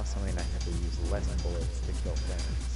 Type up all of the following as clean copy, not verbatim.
something I have to use less bullets to kill things.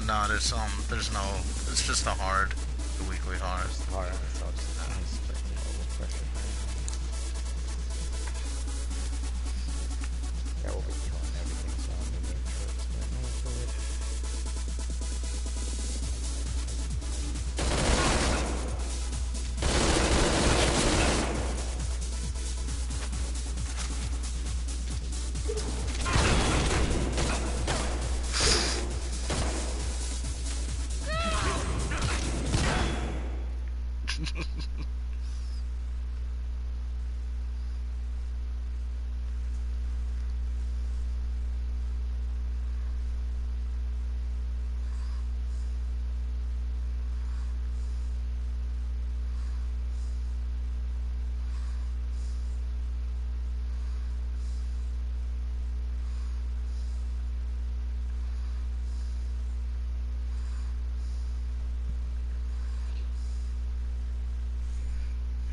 No, there's no, it's just the weekly hard. Hard, so it's expecting a little pressure. Yeah, we'll be killing everything, so I'm gonna make sure it's gonna move to it.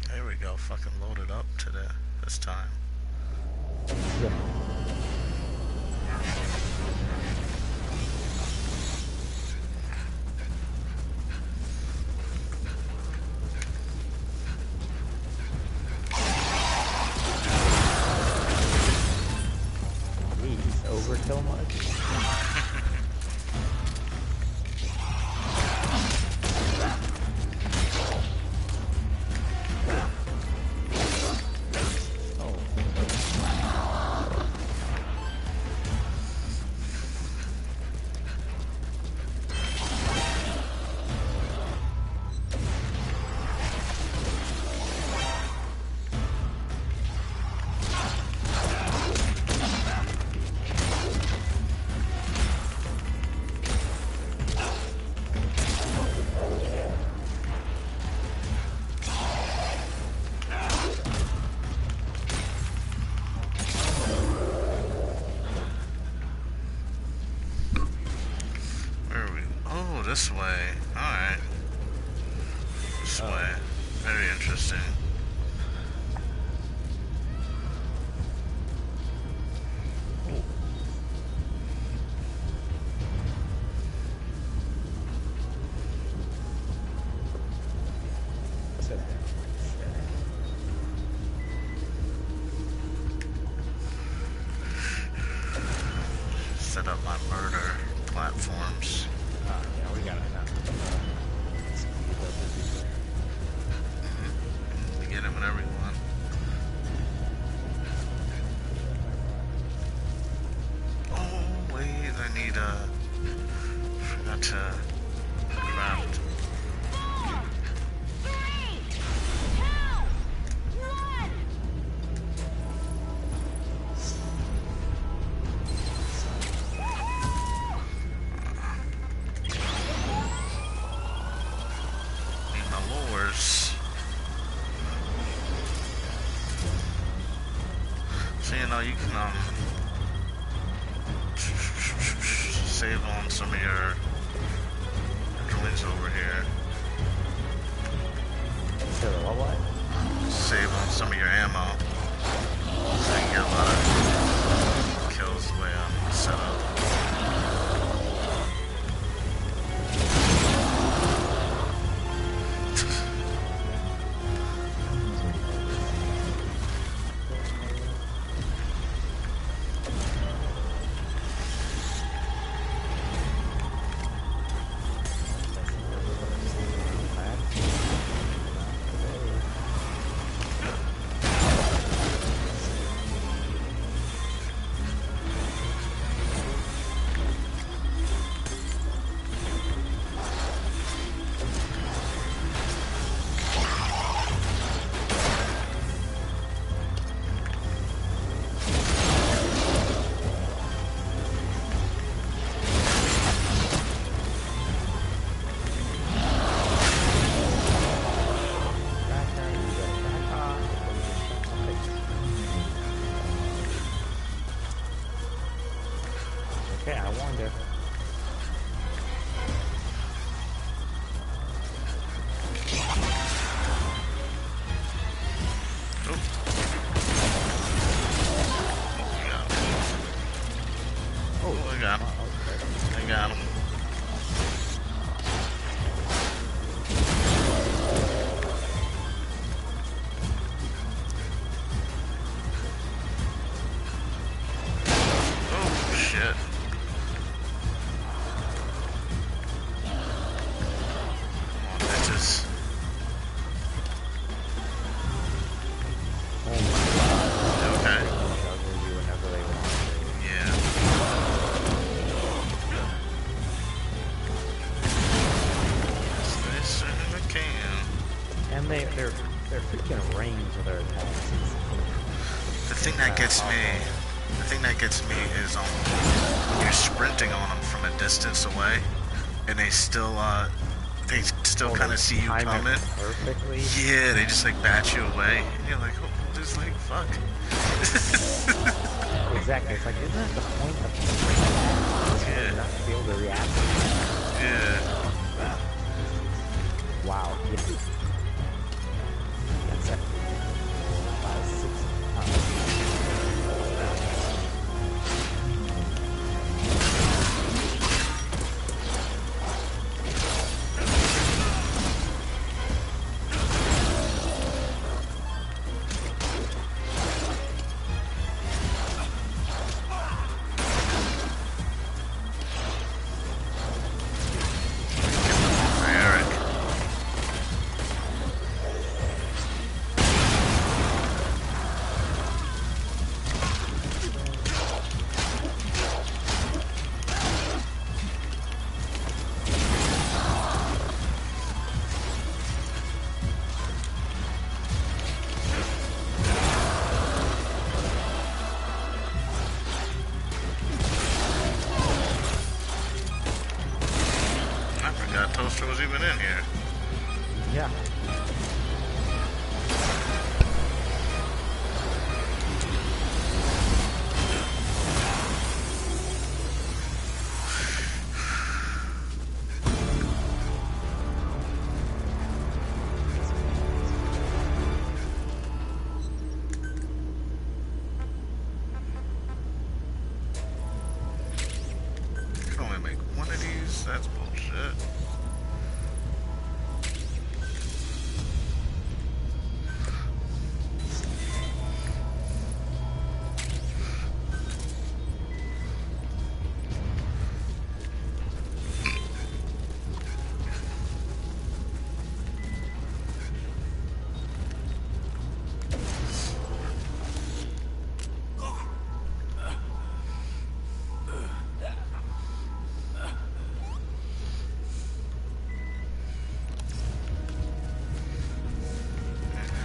There we go, fucking loaded up today, this time. Yeah. Jeez, overkill much? This way. Alright. This way. Very interesting. Set up my murder platforms. Yeah, we got it now. We get it whenever you want. Oh, wait, I need forgot to craft. So, you know, you can, save on some of your joints over here. So what? Save on some of your ammo. So you can get a lot of kills the way I'm set up. Okay, I warned her. Oh, I got him. I got him. Oh, shit. Come on, bitches. Oh my god. Okay. Juggle you whenever they want. Yeah. Yes, they certainly can. And their freaking range of their attacks is The thing that gets me is when you're sprinting on them from a distance away, and they still kind of see you time it coming. perfectly. Yeah, they just like bat you away, and you're like, oh, just like fuck. Exactly. It's like, isn't that the point of the spring attack? Yeah. Not to be able to react. Yeah. Wow. Yeah. That's it. 5, 6 Eric. I forgot Toaster was even in here. Yeah. You can only make one of these? That's bullshit.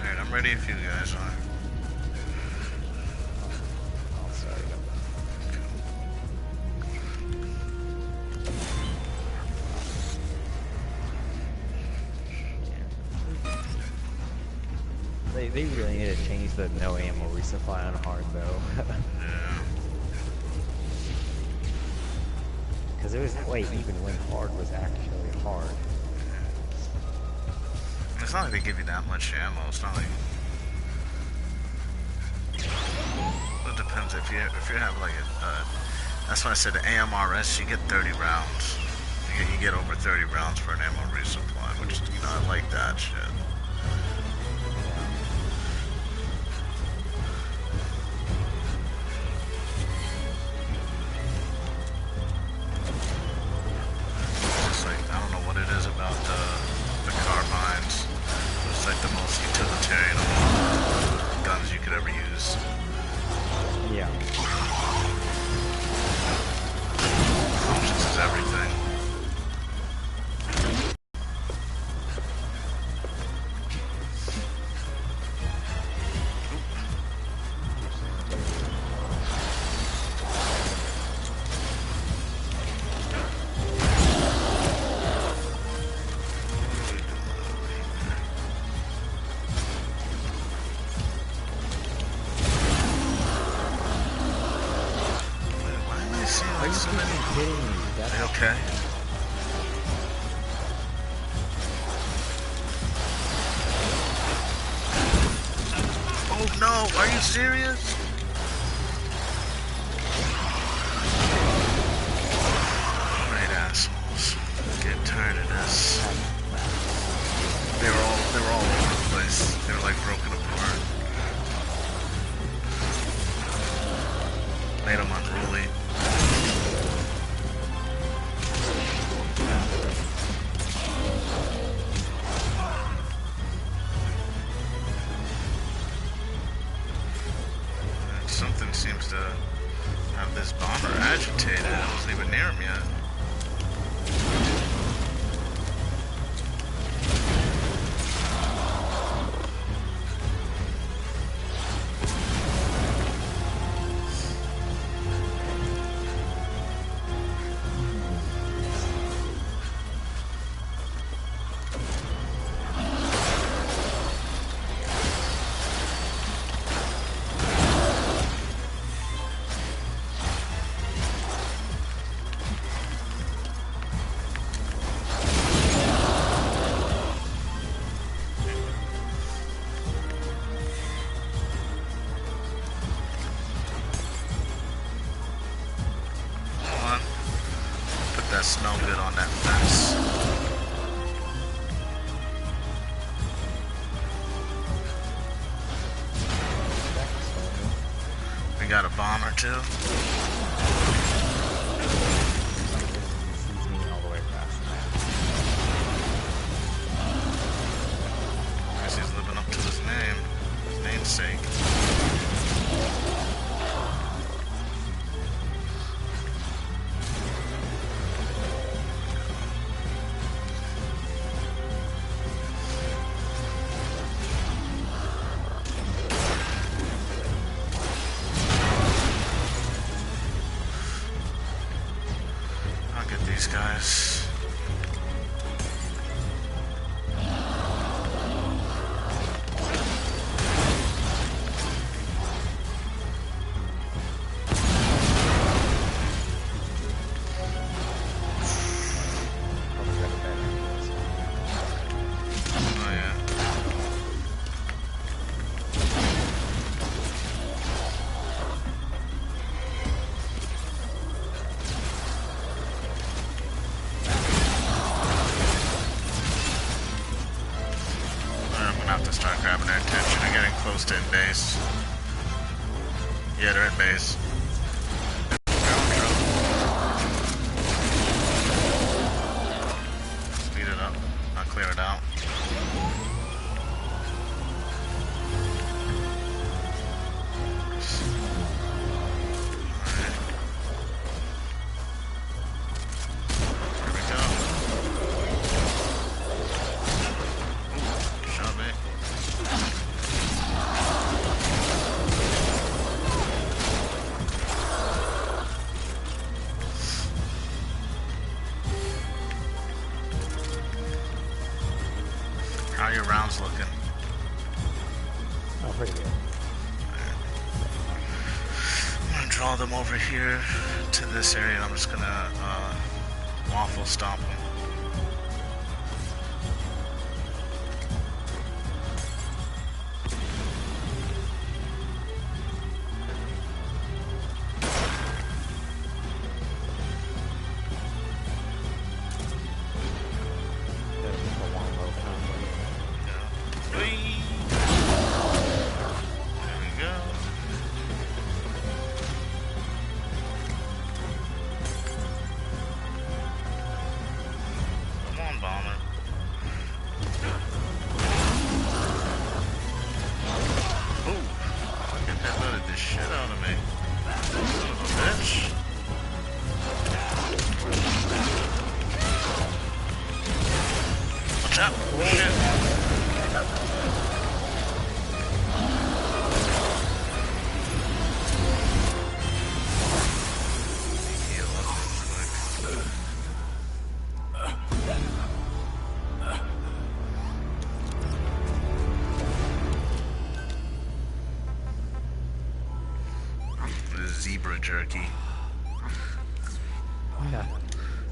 Alright, I'm ready if you guys are. Oh, sorry about that. They really need to change the no ammo resupply on hard though. Yeah. Because it was way even when hard was actually hard. It's not like they give you that much ammo. It's not like. It depends if you have like that's why I said the AMRS, you get 30 rounds. You get over 30 rounds for an ammo resupply, which I like that shit. It's like I don't know what it is about the carbines. It's like the most utilitarian of all guns you could ever use. Yeah. Options is everything. Okay. Oh no, are you serious? Right, assholes. Get tired of this. They were all over the place. They were like broken apart. Made them unruly. Something seems to have this bomber agitated. I wasn't even near him yet. That's no good on that fence. We got a bomb or two. I guess he's living up to his name, his namesake. These guys. To start grabbing their attention. They're getting close to in base. Yeah, they're in base. Speed it up, not clear it out. How are your rounds looking? Oh, pretty good. I'm gonna draw them over here to this area, and I'm just gonna Waffle stomp him. Zebra jerky. Yeah.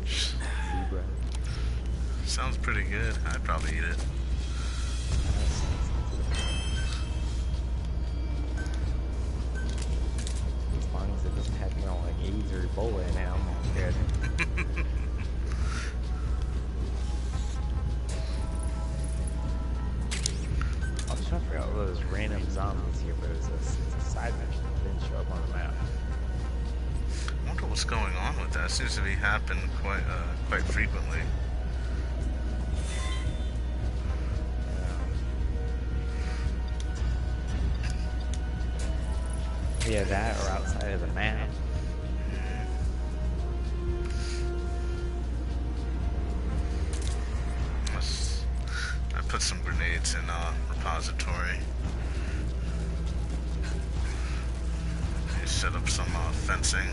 Zebra. Sounds pretty good. I'd probably eat it. As long as it doesn't have, like AIDS or Ebola in it, I'm good. I was trying to figure out what those random zombies here, but it's a side mission that didn't show up on the map. I wonder what's going on with that. It seems to be happening quite frequently. Yeah, that or outside of the map. I put some grenades in repository. You set up some fencing.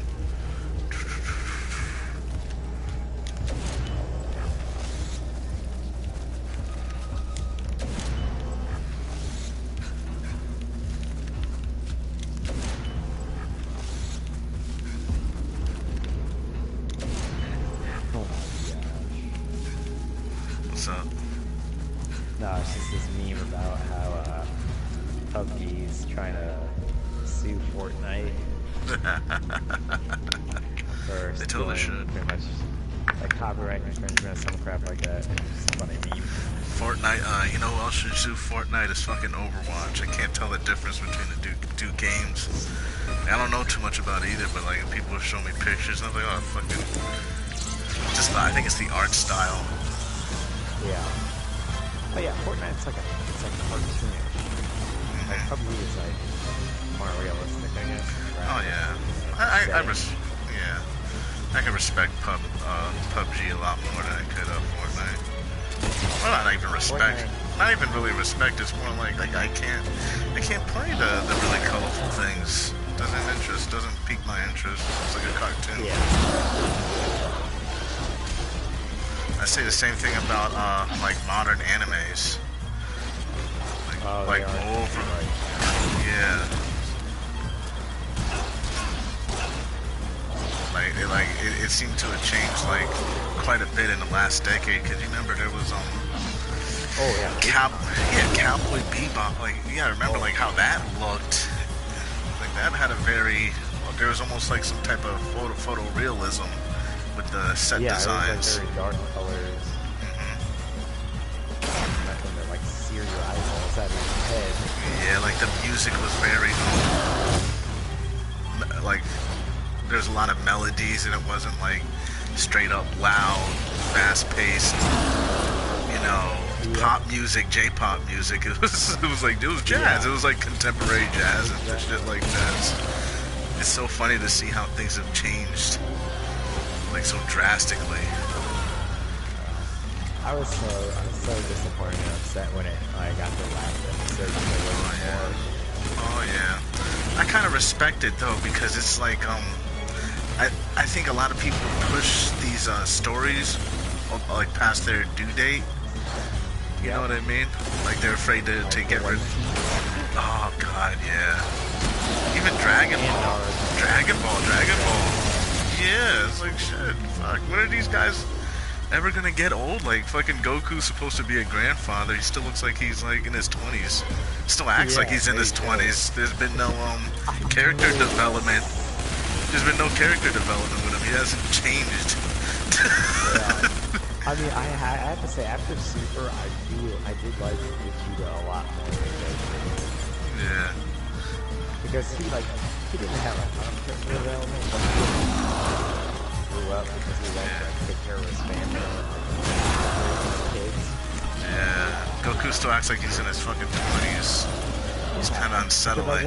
What's up? No, it's just this meme about how PUBG's trying to sue Fortnite for They totally stealing should. pretty much like copyright infringement, some crap like that. It's just a funny meme. Fortnite, you know who else should sue Fortnite is fucking Overwatch. I can't tell the difference between the two games. I don't know too much about either, but like people show me pictures and I'm like, oh fucking just I think it's the art style. Yeah. Oh yeah, Fortnite's like cartoonish. Like PUBG is like more realistic, I guess. Right? Oh yeah. I can respect PUBG a lot more than I could Fortnite. Well, not even respect. Fortnite. Not even really respect. It's more like I can't play the really colorful things. Doesn't pique my interest. It's like a cartoon. Yeah. I say the same thing about like modern animes. Like over. Yeah. It seemed to have changed like quite a bit in the last decade. Cause you remember there was Oh yeah. Cowboy Bebop. Like I remember like how that looked. Like that had a there was almost like some type of photorealism with the set designs. Yeah, it was like very dark colors. And they're like sear your eyeballs out of your head. Yeah, like the music was very like there's a lot of melodies and it wasn't like straight up loud, fast paced, pop music, J-pop music. It was jazz. Yeah. It was like contemporary jazz and shit like that. It's so funny to see how things have changed like so drastically. I was so disappointed and upset when it got the last episode. Oh yeah. I kind of respect it though because it's like I think a lot of people push these stories like past their due date. You know what I mean? Like they're afraid to get rid. Oh god, yeah. Even Dragon Ball. Yeah, it's like shit. Fuck. When are these guys? ever gonna get old? Like, fucking Goku's supposed to be a grandfather. He still looks like he's, like, in his 20s. Still acts like he's in his 20s. There's been no, character development. There's been no character development with him. He hasn't changed. Yeah. I mean, I have to say, after Super, I did like Vegeta a lot more than Goku. Yeah. Because he didn't have a ton of character development, but he grew up because he liked to take care of his family and his kids. Yeah. Goku still acts like he's in his fucking 20s. He's kind of unsettling.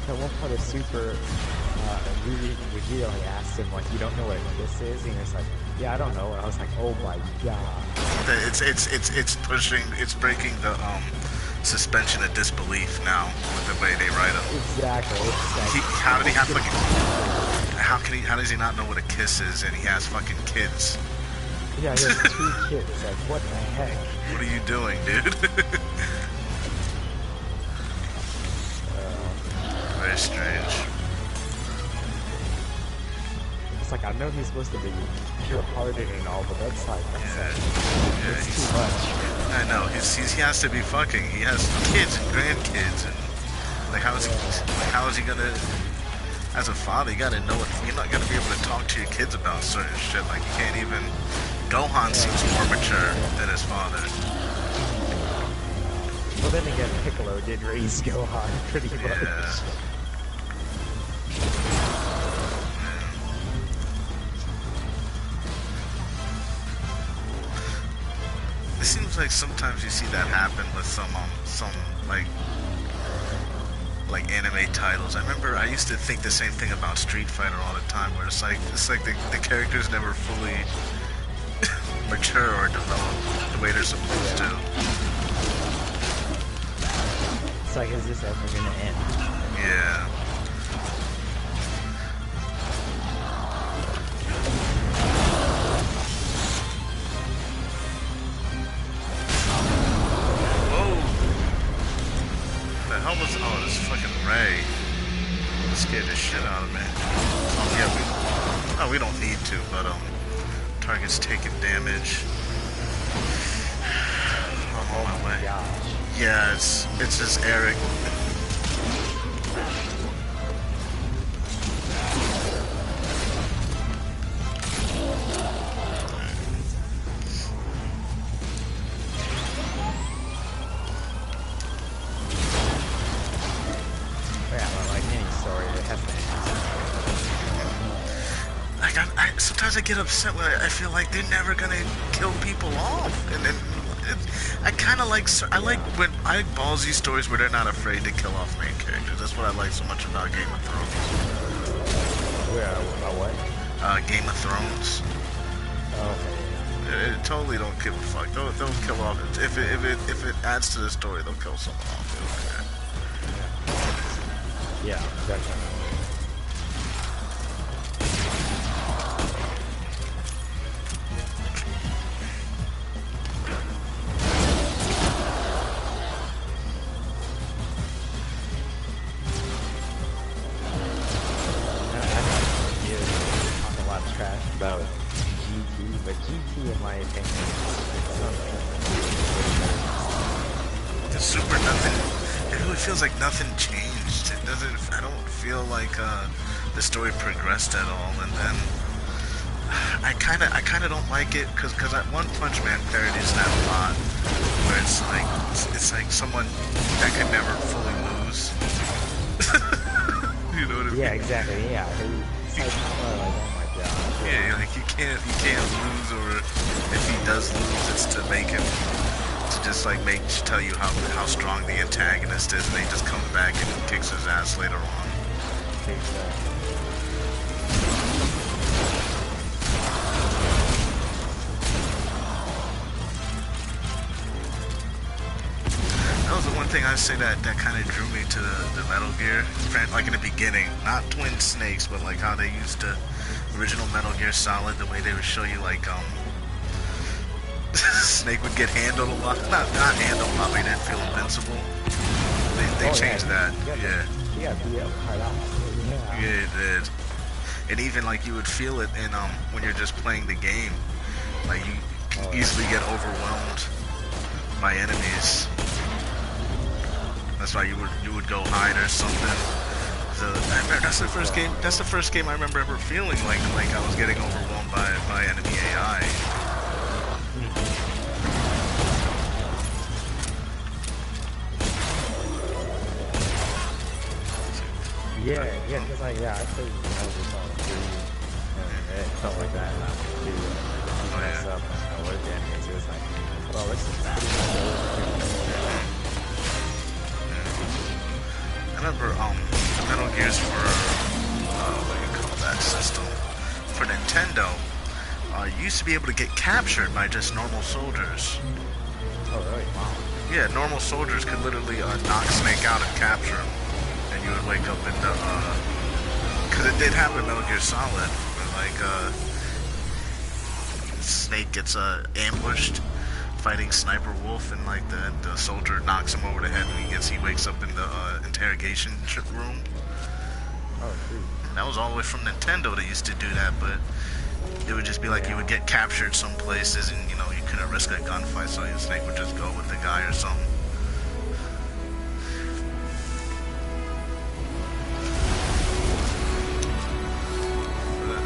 That one part of Super, Vegeta asked him, like, you don't know what a kiss is? And he was like, yeah, I don't know. And I was like, oh my god. It's breaking the, suspension of disbelief now with the way they write him. Exactly. How does he not know what a kiss is and he has fucking kids? Yeah, he has 2 kids. Like, what the heck? What are you doing, dude? Very strange. It's like, I know he's supposed to be pure-hearted and all, but that's like, it's too much. I know, he has to be fucking, he has kids and grandkids, and, like, how is he gonna, as a father, you gotta know what, you're not gonna be able to talk to your kids about certain shit, like, you can't even, Gohan seems more mature than his father. Well, then again, Piccolo did raise Gohan pretty much. Yeah. It seems like sometimes you see that happen with some like anime titles. I remember I used to think the same thing about Street Fighter all the time, where it's like the characters never fully mature or develop the way they're supposed to. It's like, is this ever gonna end? Yeah. Oh, this fucking Ray scared the shit out of me. Oh yeah, we don't need to, but target's taking damage. I'm on my way. Gosh. Yeah, it's just Eric. Sometimes I get upset when I feel like they're never gonna kill people off, and I kind of like when I like ballsy stories where they're not afraid to kill off main characters. That's what I like so much about Game of Thrones. About what? Game of Thrones. Oh, okay. It totally don't give a fuck. They'll kill off if it adds to the story. They'll kill someone off. Yeah, definitely. About GT, but GT, in my opinion, the Super, nothing. It really feels like nothing changed. It doesn't. I don't feel like the story progressed at all. And then I kind of don't like it because One Punch Man parodies that a lot, where it's like someone that could never fully lose. You know what I mean? Yeah, exactly. Yeah. It's like, yeah, like you can't lose, or if he does lose, it's to make him tell you how strong the antagonist is, and then he just comes back and kicks his ass later on. Exactly. That was the one thing I'd say that kind of drew me to the Metal Gear, like in the beginning, not Twin Snakes, but like how they used to original Metal Gear Solid, the way they would show you like Snake would get handled a lot, not handled a lot, but he didn't feel invincible. They changed that. Yeah. Yeah, it did. And even like you would feel it in when you're just playing the game, like Oh, easily get overwhelmed by enemies. That's why you would go hide or something. So I remember, that's the first game. That's the first game I remember ever feeling like I was getting overwhelmed by enemy AI. yeah, because like I played Metal Gear Solid 3, and it felt like that last two. You mess up and alert the enemies. It was like, well, this is pretty much over. I remember the Metal Gears for what do you call that system? For Nintendo, you used to be able to get captured by just normal soldiers. Oh really? Wow. Yeah, normal soldiers could literally knock Snake out and capture him, and you would wake up in the because it did happen in Metal Gear Solid, where like Snake gets ambushed fighting Sniper Wolf, and like the soldier knocks him over the head, and he wakes up in the interrogation room. Oh, dude. That was all the way from Nintendo. They used to do that, but it would just be like you would get captured some places, and you couldn't risk a gunfight, so your Snake would just go with the guy or something.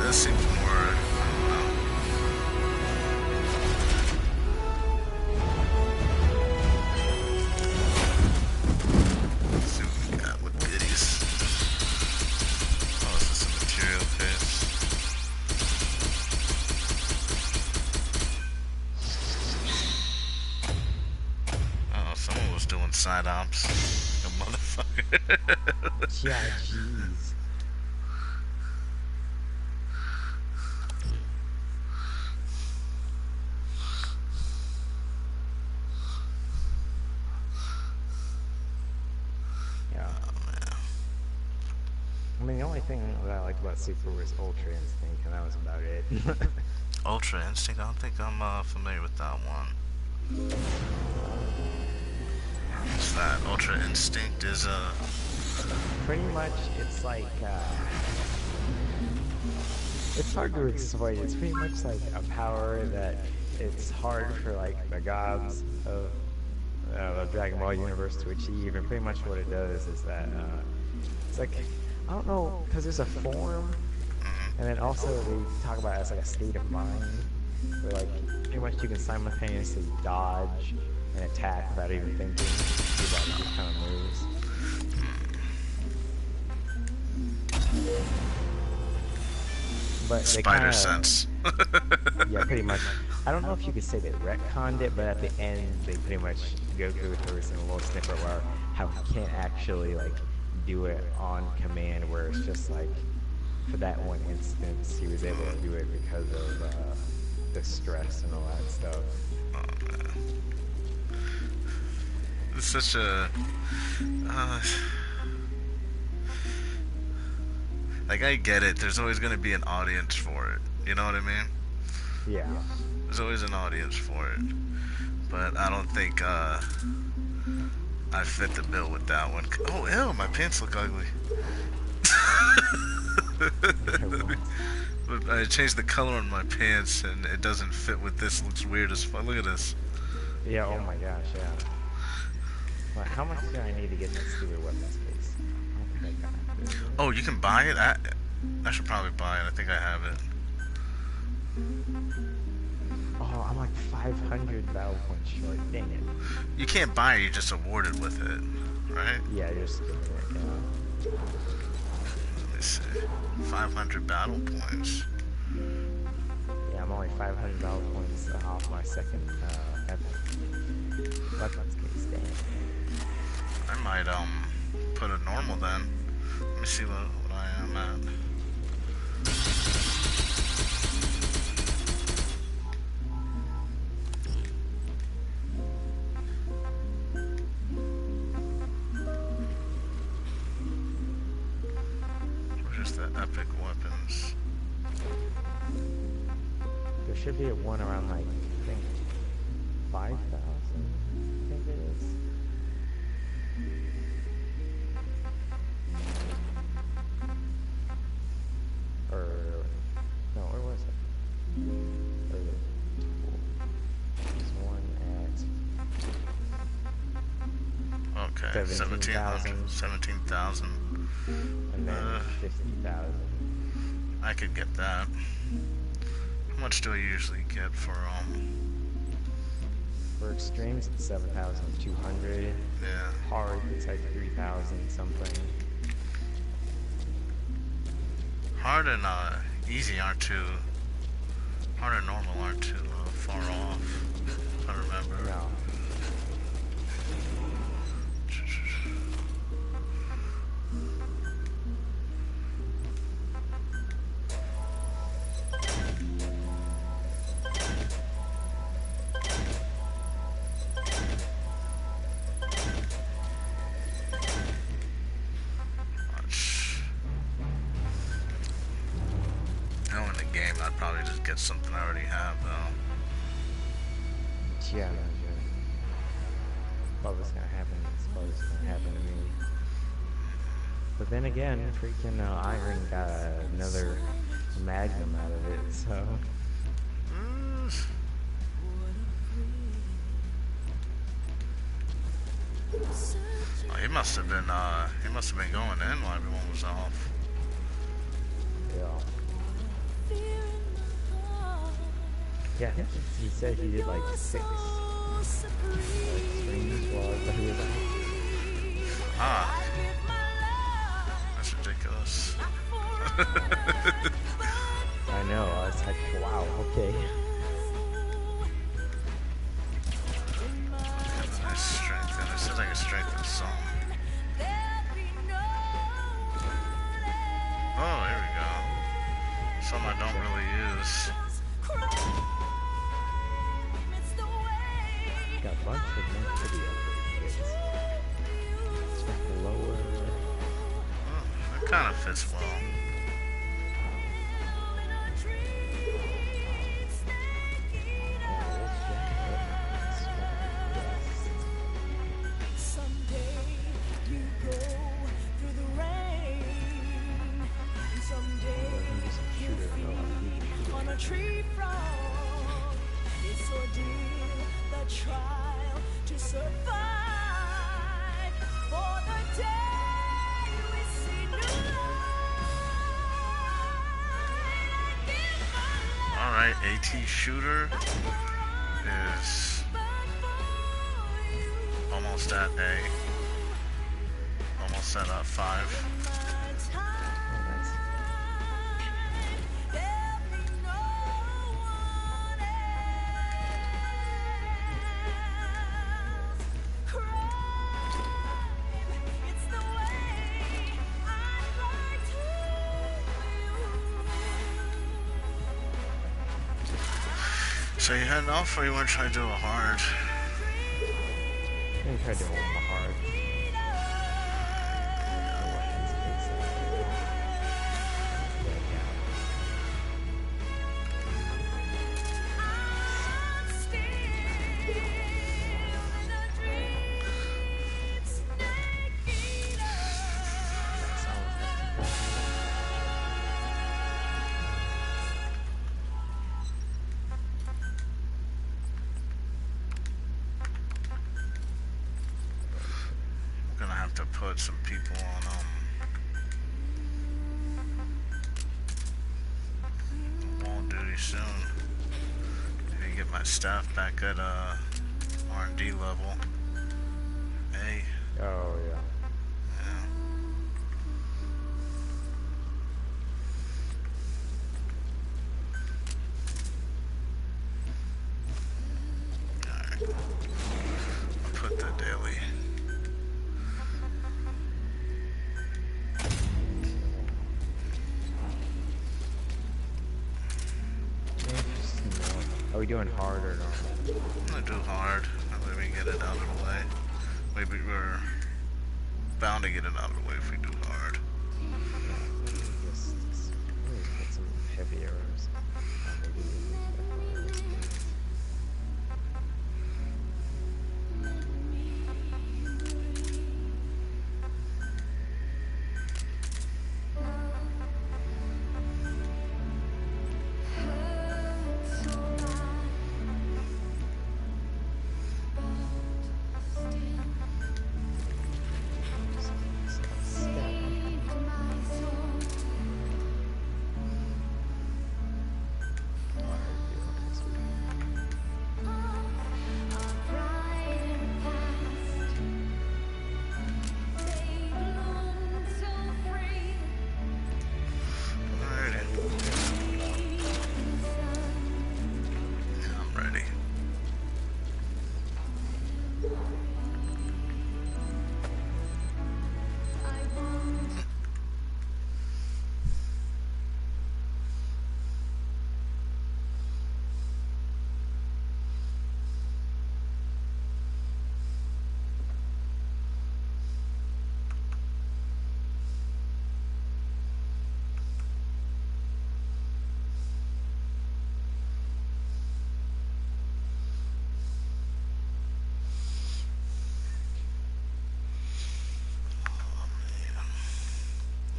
That seems more. Side ops, a motherfucker. Yeah, jeez. Yeah. Oh, man. I mean, the only thing that I liked about Super was Ultra Instinct, and that was about it. Ultra Instinct? I don't think I'm familiar with that one. What's that? Ultra Instinct is pretty much, it's like, it's hard to explain. It's pretty much like a power that it's hard for like the gods of the Dragon Ball universe to achieve, and pretty much what it does is that it's like, I don't know, because there's a form, and then also they talk about it as like a state of mind, where like pretty much you can simultaneously dodge and attack without even thinking. Do that these kind of moves. But Spider sense. Yeah, pretty much. I don't know if you could say they retconned it, but at the end they pretty much go through this in a little snippet where how he can't actually like do it on command, where it's just like for that one instance he was able to do it because of the stress and all that stuff. Oh man. It's such a like, I get it, there's always gonna be an audience for it, you know what I mean? Yeah. There's always an audience for it, but I don't think I fit the bill with that one. Oh ew, my pants look ugly. But I changed the color on my pants and it doesn't fit with this. It looks weird as fuck. Look at this. Yeah, oh my gosh, yeah. Well, how much do I need to get that stupid weapon space? I don't think I got it. Oh, you can buy it? I should probably buy it. I think I have it. Oh, I'm like 500 battle points short. Dang it. You can't buy it, you're just awarded with it, right? Yeah, you're skipping it, yeah. Let me see. 500 battle points. Yeah, I'm only 500 battle points off my second epic. Weapons case, dang. I might put a normal then. Let me see what I am at. Where's the epic weapons? There should be a one around like, I think, 5,000, I think it is. Or, no, where was it? Or Okay, 17,000, 17,000. and then 50,000. I could get that. How much do I usually get for For extremes, it's 7,200. yeah. Hard, it's like 3,000 something. Hard and easy aren't too. Hard and normal aren't too far off. If I remember. No. Now in the game, I'd probably just get something I already have though. Yeah, no, yeah. What was gonna happen is what was gonna happen to me. But then again, freaking Iron got another Magnum out of it, so. Oh, he must have been going in while everyone was off. Yeah. Yeah, he said he did like 6 streams while he was off. Ah, that's ridiculous. I know, I was like, wow, okay. Nice strength, and it seems like a strength some. Oh, here we go. Some I don't really use. Got a bunch of more video kids. Strength lower. Oh, that kind of fits well. Tree frog, it's ordeal, the trial to survive. For the day we see new light. Alright, AT shooter is almost at almost at 5. So you heading off, or you want to try to do a hard? I'm gonna try to hold my hard. To put some people on wall duty soon. Maybe get my staff back at R&D level. Hey. Oh yeah. Yeah. Alright. I'll put the daily. Are we doing hard or normal? I'm gonna do hard. That way we get it out of the way. Maybe we're bound to get it out of the way if we do hard. Just put some heavy arrows.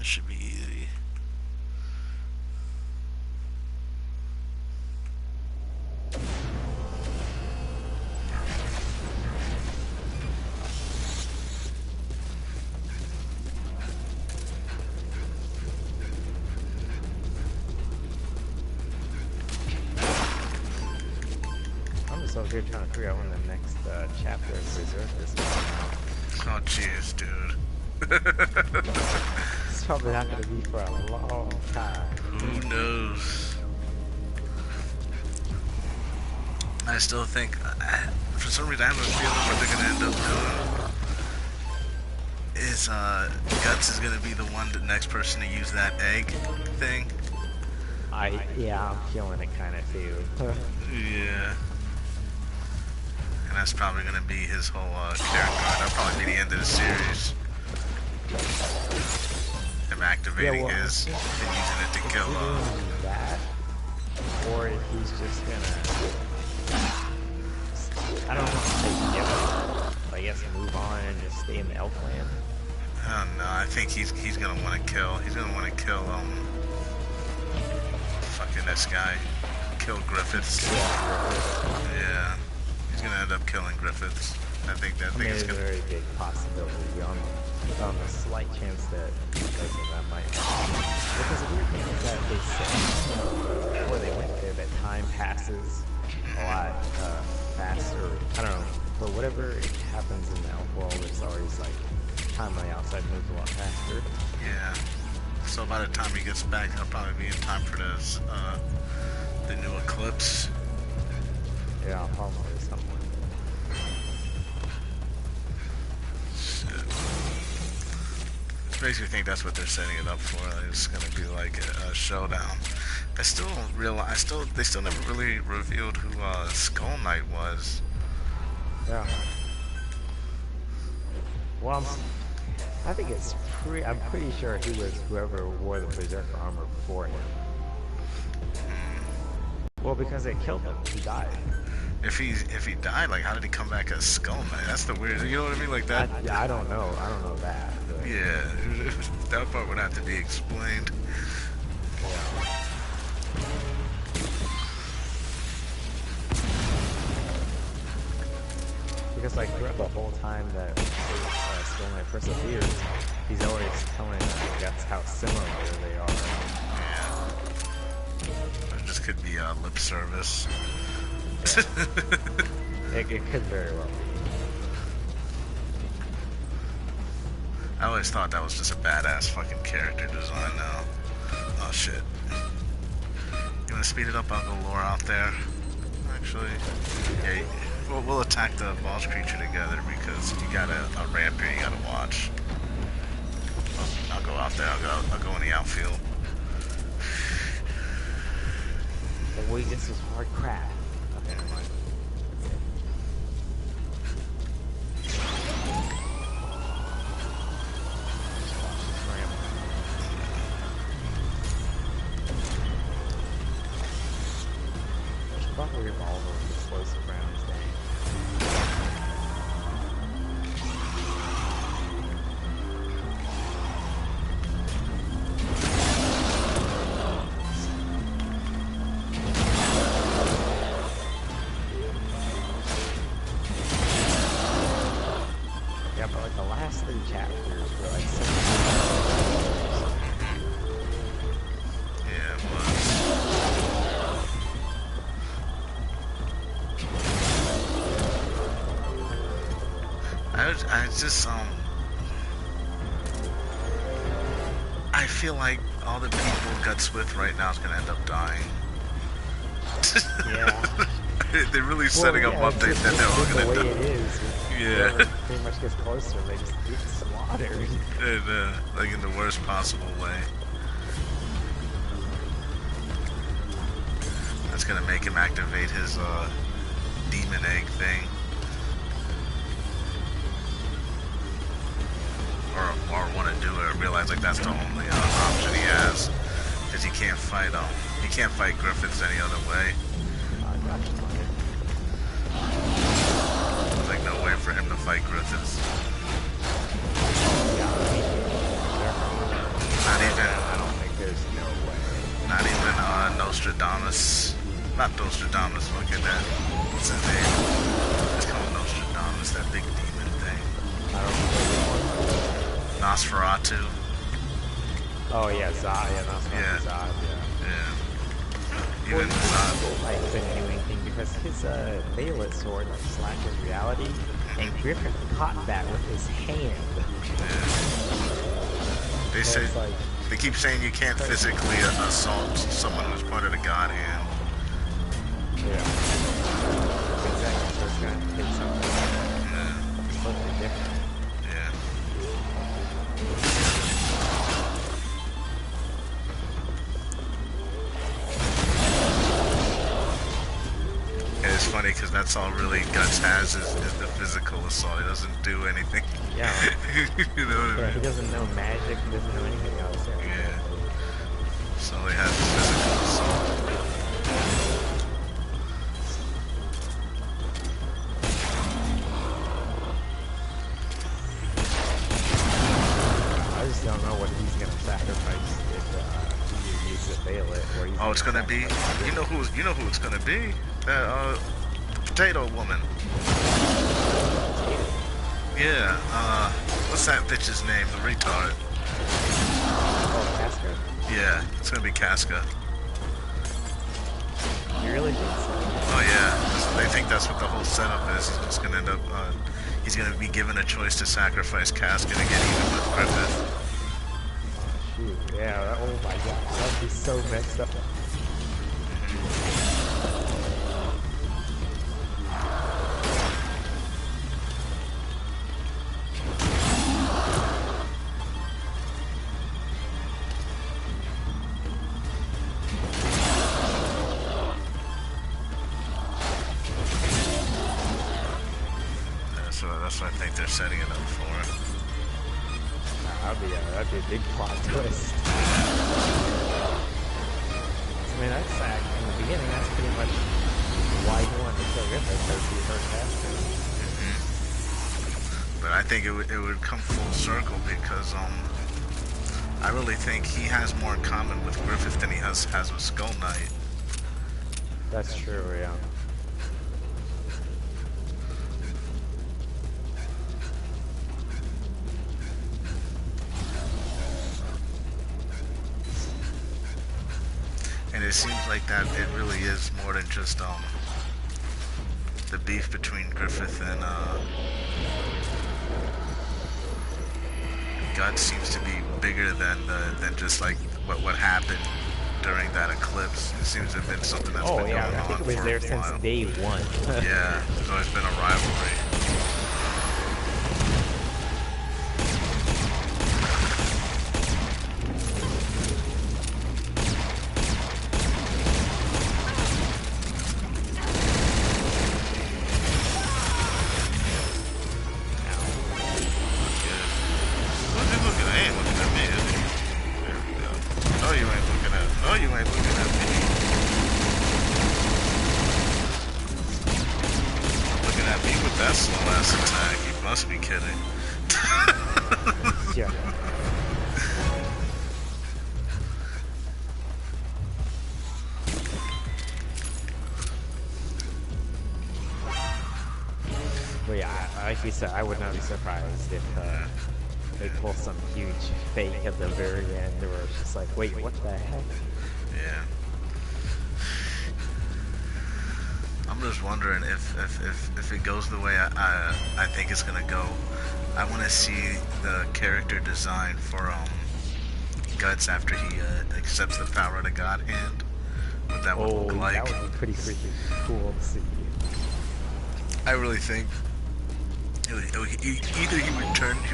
It should be easy. I'm just over here trying to figure out when the next chapter of Berserk is coming out. Oh jeez, dude. It's probably not going to be for a long time. Who knows? I still think, for some reason, I have a feeling what they're gonna end up doing is Guts is gonna be the next person to use that egg thing. Yeah, I'm feeling it kind of too. Yeah. And that's probably gonna be his whole character. That'll probably be the end of the series. Him activating his and using it to kill. That, or if he's just gonna, I don't know, give up. I guess move on and just stay in the Elfland. I don't know. I think he's gonna want to kill. He's gonna want to kill fucking this guy. Kill Griffiths. Yeah. He's gonna end up killing Griffiths. I think it's There's a gonna. very big possibility on a slight chance that that might happen. Because the weird thing is that they said before they went there that time passes a lot faster. I don't know. For whatever happens in the elf world, it's always like time on the outside moves a lot faster. Yeah. So by the time he gets back, he'll probably be in time for this the new eclipse. Yeah, probably something. Shit. This makes me think that's what they're setting it up for. Like, it's gonna be like a showdown. I still don't realize. They still never really revealed who Skull Knight was. Yeah. Well, I think it's I'm pretty sure he was whoever wore the Berserker armor before him. Well, because it killed him. He died. If he died, like how did he come back as Skull Knight? That's the weird. You know what I mean? Like that. I don't know. I don't know that. But Yeah, that part would have to be explained. yeah. Because like throughout the whole time that Skull Knight perseveres, he's always telling Guts how similar they are. Yeah. It just could be lip service. It could very well be. I always thought that was just a badass fucking character design now. Oh shit. You wanna speed it up? I'll go lure out there. Actually, yeah, we'll attack the boss creature together because you got a ramp here you gotta watch. I'll go out there, I'll go in the outfield. Oh, wait, this is hard crap. Okay, never mind. Buckle revolver with explosive rounds down. Yeah, but like the last 3 chapters were like Yeah, it was. I just I feel like all the people Guts with right now is gonna end up dying. yeah. They're really setting up what that they're all the gonna way die. it is. Yeah. Whoever pretty much gets closer, they just get slaughtered. And, like in the worst possible way. That's gonna make him activate his demon egg thing. Or want to do it, or realize like that's the only option he has, because he can't fight Griffiths any other way. There's like no way for him to fight Griffiths. Not Nostradamus. Not Nostradamus, look at that. What's his name? It's called Nostradamus, that big demon thing. I don't know. Nosferatu. Oh yeah, Zod. Yeah, that's not Yeah. Zod. Yeah. Yeah. Even Well, Zod. like the new thing because his Violet sword like slashes reality, and Griffin caught that with his hand. Yeah. They So say it's like, they keep saying you can't physically assault someone who's part of the God Hand. yeah. Exactly. So it's gonna hit something Yeah. completely different. Yeah. And it's funny because that's all really Guts has is the physical assault. He doesn't do anything. Yeah. You know what I He mean? doesn't know magic. He doesn't know anything else. Yeah. So he has the physical assault. I just don't know what he's gonna sacrifice if he uses a Violet or he's Oh, it's gonna be. sacrifice- You know who it's gonna be? That potato woman. Yeah. What's that bitch's name? The retard. Oh, Casca. Yeah, it's gonna be Casca. You really think so? Oh yeah, they think that's what the whole setup is. It's gonna end up. He's gonna be given a choice to sacrifice Casca to get even with Griffith. Shoot, yeah, oh my god, that'd be so messed up. That's what I think they're setting it up for. That'd be a big plot twist. I mean, that's in the beginning, that's pretty much why he wanted to kill Griffith, because he hurt Casca. But I think it would come full circle because I really think he has more in common with Griffith than he has with Skull Knight. That's true, yeah. And it seems like that it really is more than just the beef between Griffith and Guts seems to be bigger than just like what happened during that eclipse. It seems to have been something that's Oh been yeah, going I on think it was for there a since while. day one. Yeah, there's always been a rivalry. Must be kidding. Yeah. But yeah, like you said, I would not be surprised if they pull some huge fake at the very end where it's just like, wait, what the heck? Yeah. I'm just wondering if it goes the way I think it's gonna go. I want to see the character design for Guts after he accepts the power of the God Hand. What that would look like. That would be pretty freaking cool to see. I really think either he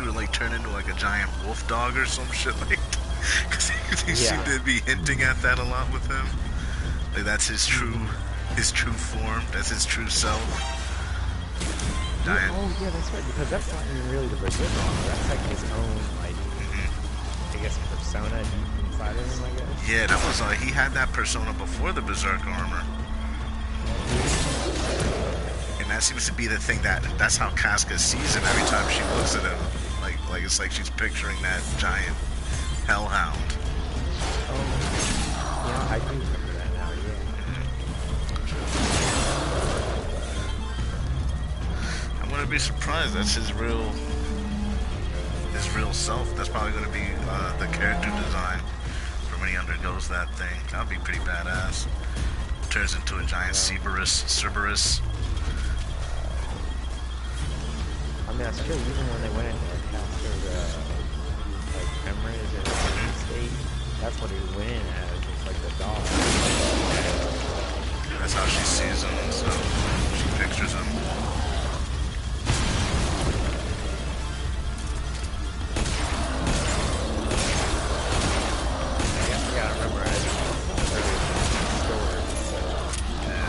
would like turn into like a giant wolf dog or some shit like that. Because they seem to be hinting at that a lot with him. Like that's his true form. That's his true self. Giant. Oh yeah, that's right. Because that's not even really the Berserker armor. That's like his own like, I guess persona inside of him. I guess. Yeah, that was he had that persona before the Berserker armor. And that seems to be the thing that's how Casca sees him every time she looks at him. Like it's like she's picturing that giant hellhound. Oh, yeah, I do remember that now. be surprised. That's his real self. That's probably going to be the character design for when he undergoes that thing. That would be pretty badass. Turns into a giant Cerberus. I mean, that's true. Even when they went into Caster, like memories or dream state, that's what he went in as. It's like the dog. That's how she sees him, so she pictures him. I guess you gotta remember, I story, so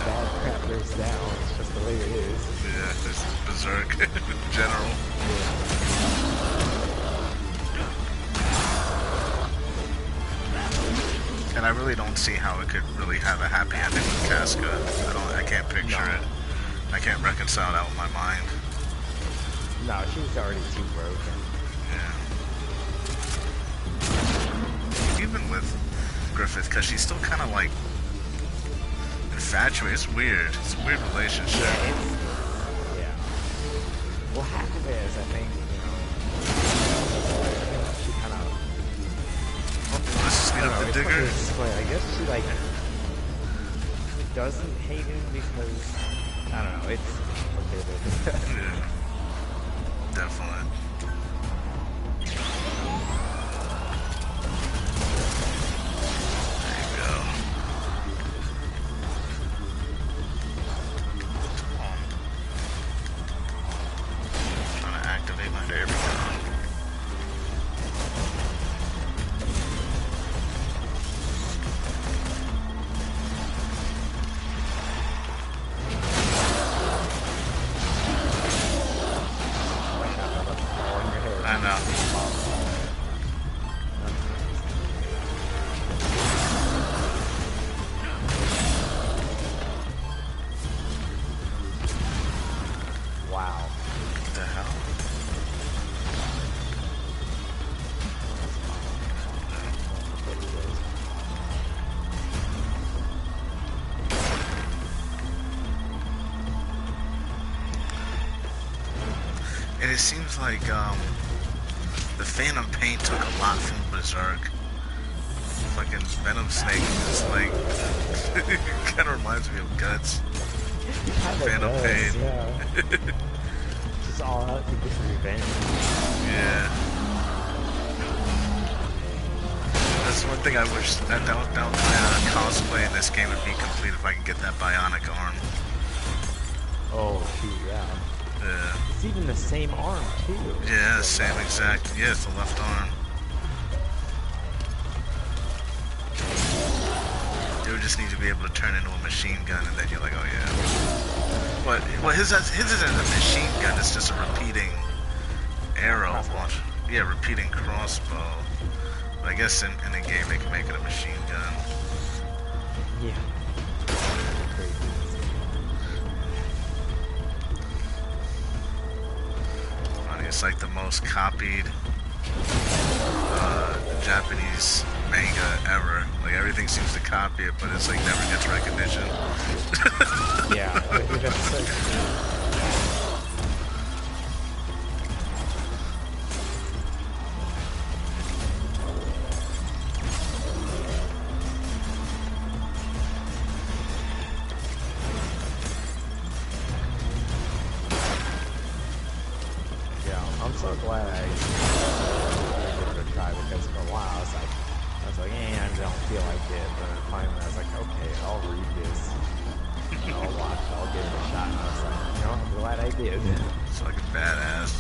bad crap goes down. It's just the way it is. Yeah, this is berserk in general. And I really don't see how it could really have a happy ending with Casca. I can't picture it. I can't reconcile that with my mind. No, she's already too broken. Yeah. Even with Griffith, because she's still kind of like infatuated. It's weird. It's a weird relationship. Yeah. Well, half of it is, I think, she kind of. Let's speed up the digger. I guess she like doesn't hate him because I don't know. It's okay. Yeah. Definitely. There you go. Trying to activate my there we go. I know. Wow. What the hell? And it seems like the Phantom Pain took a lot from Berserk. Fucking Venom Snake is like kind of reminds me of Guts. Phantom Pain. Yeah. Just all out to get revenge. Yeah. That's one thing I wish that cosplay in this game would be complete if I can get that bionic arm. Oh shoot, yeah. Yeah. It's even the same arm too. Yeah, same exact. Yeah, it's the left arm. You would just need to be able to turn into a machine gun, and then you're like, oh yeah. But well, his isn't a machine gun. It's just a repeating arrow. Yeah, repeating crossbow. But I guess in the game they can make it a machine gun. Yeah. It's like the most copied Japanese manga ever. Like everything seems to copy it, but it's like never gets recognition. Yeah. That's so true. I'm so glad I gave it a try because for a while I was like, I don't feel like it. But finally I was like, okay, I'll read this. I'll watch it. I'll give it a shot. And I was like, I'm glad I did. It's like a badass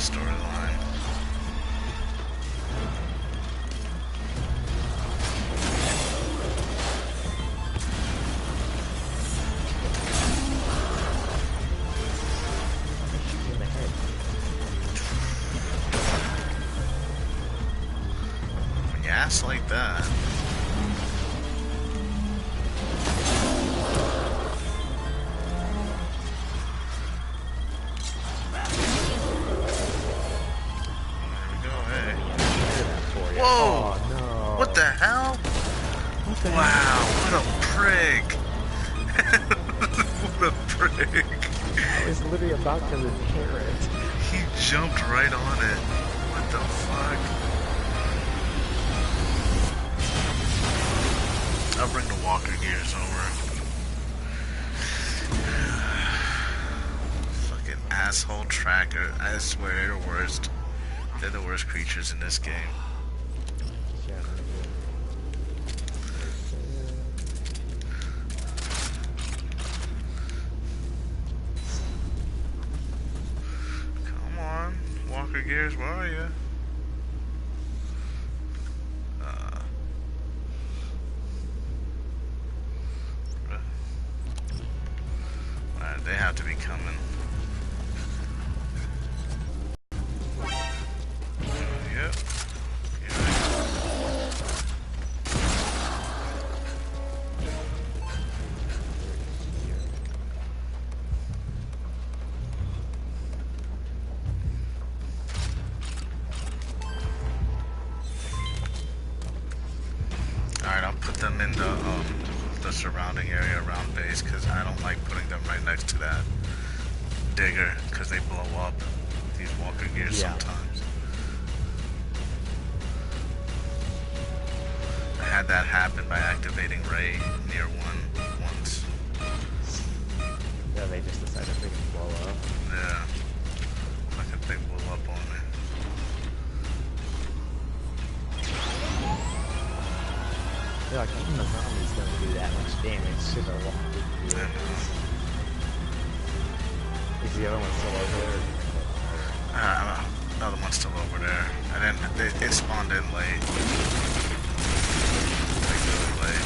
storyline. In the head. When you ask like that. Whoa! Oh, no. What the hell? What the Wow, what a prig! What a prig! I was literally about to repair it. He jumped right on it. What the fuck? I'll bring the walker gears over. Fucking asshole tracker. I swear they're the worst. They're the worst creatures in this game. Come on, walker gears, where are you? Alright, they have to be coming. Yep. Alright, I'll put them in the surrounding area around base because I don't like putting them right next to that digger because they blow up these walker gears sometimes. I had that happen by activating Ray near one once. Yeah, they just decided they can blow up. Yeah. Fucking thing blew up on me. They're like, even the zombies don't do that much damage to the walker. Yeah. Is the other one still over there? Another one's still over there. And then it spawned in late. Like really late.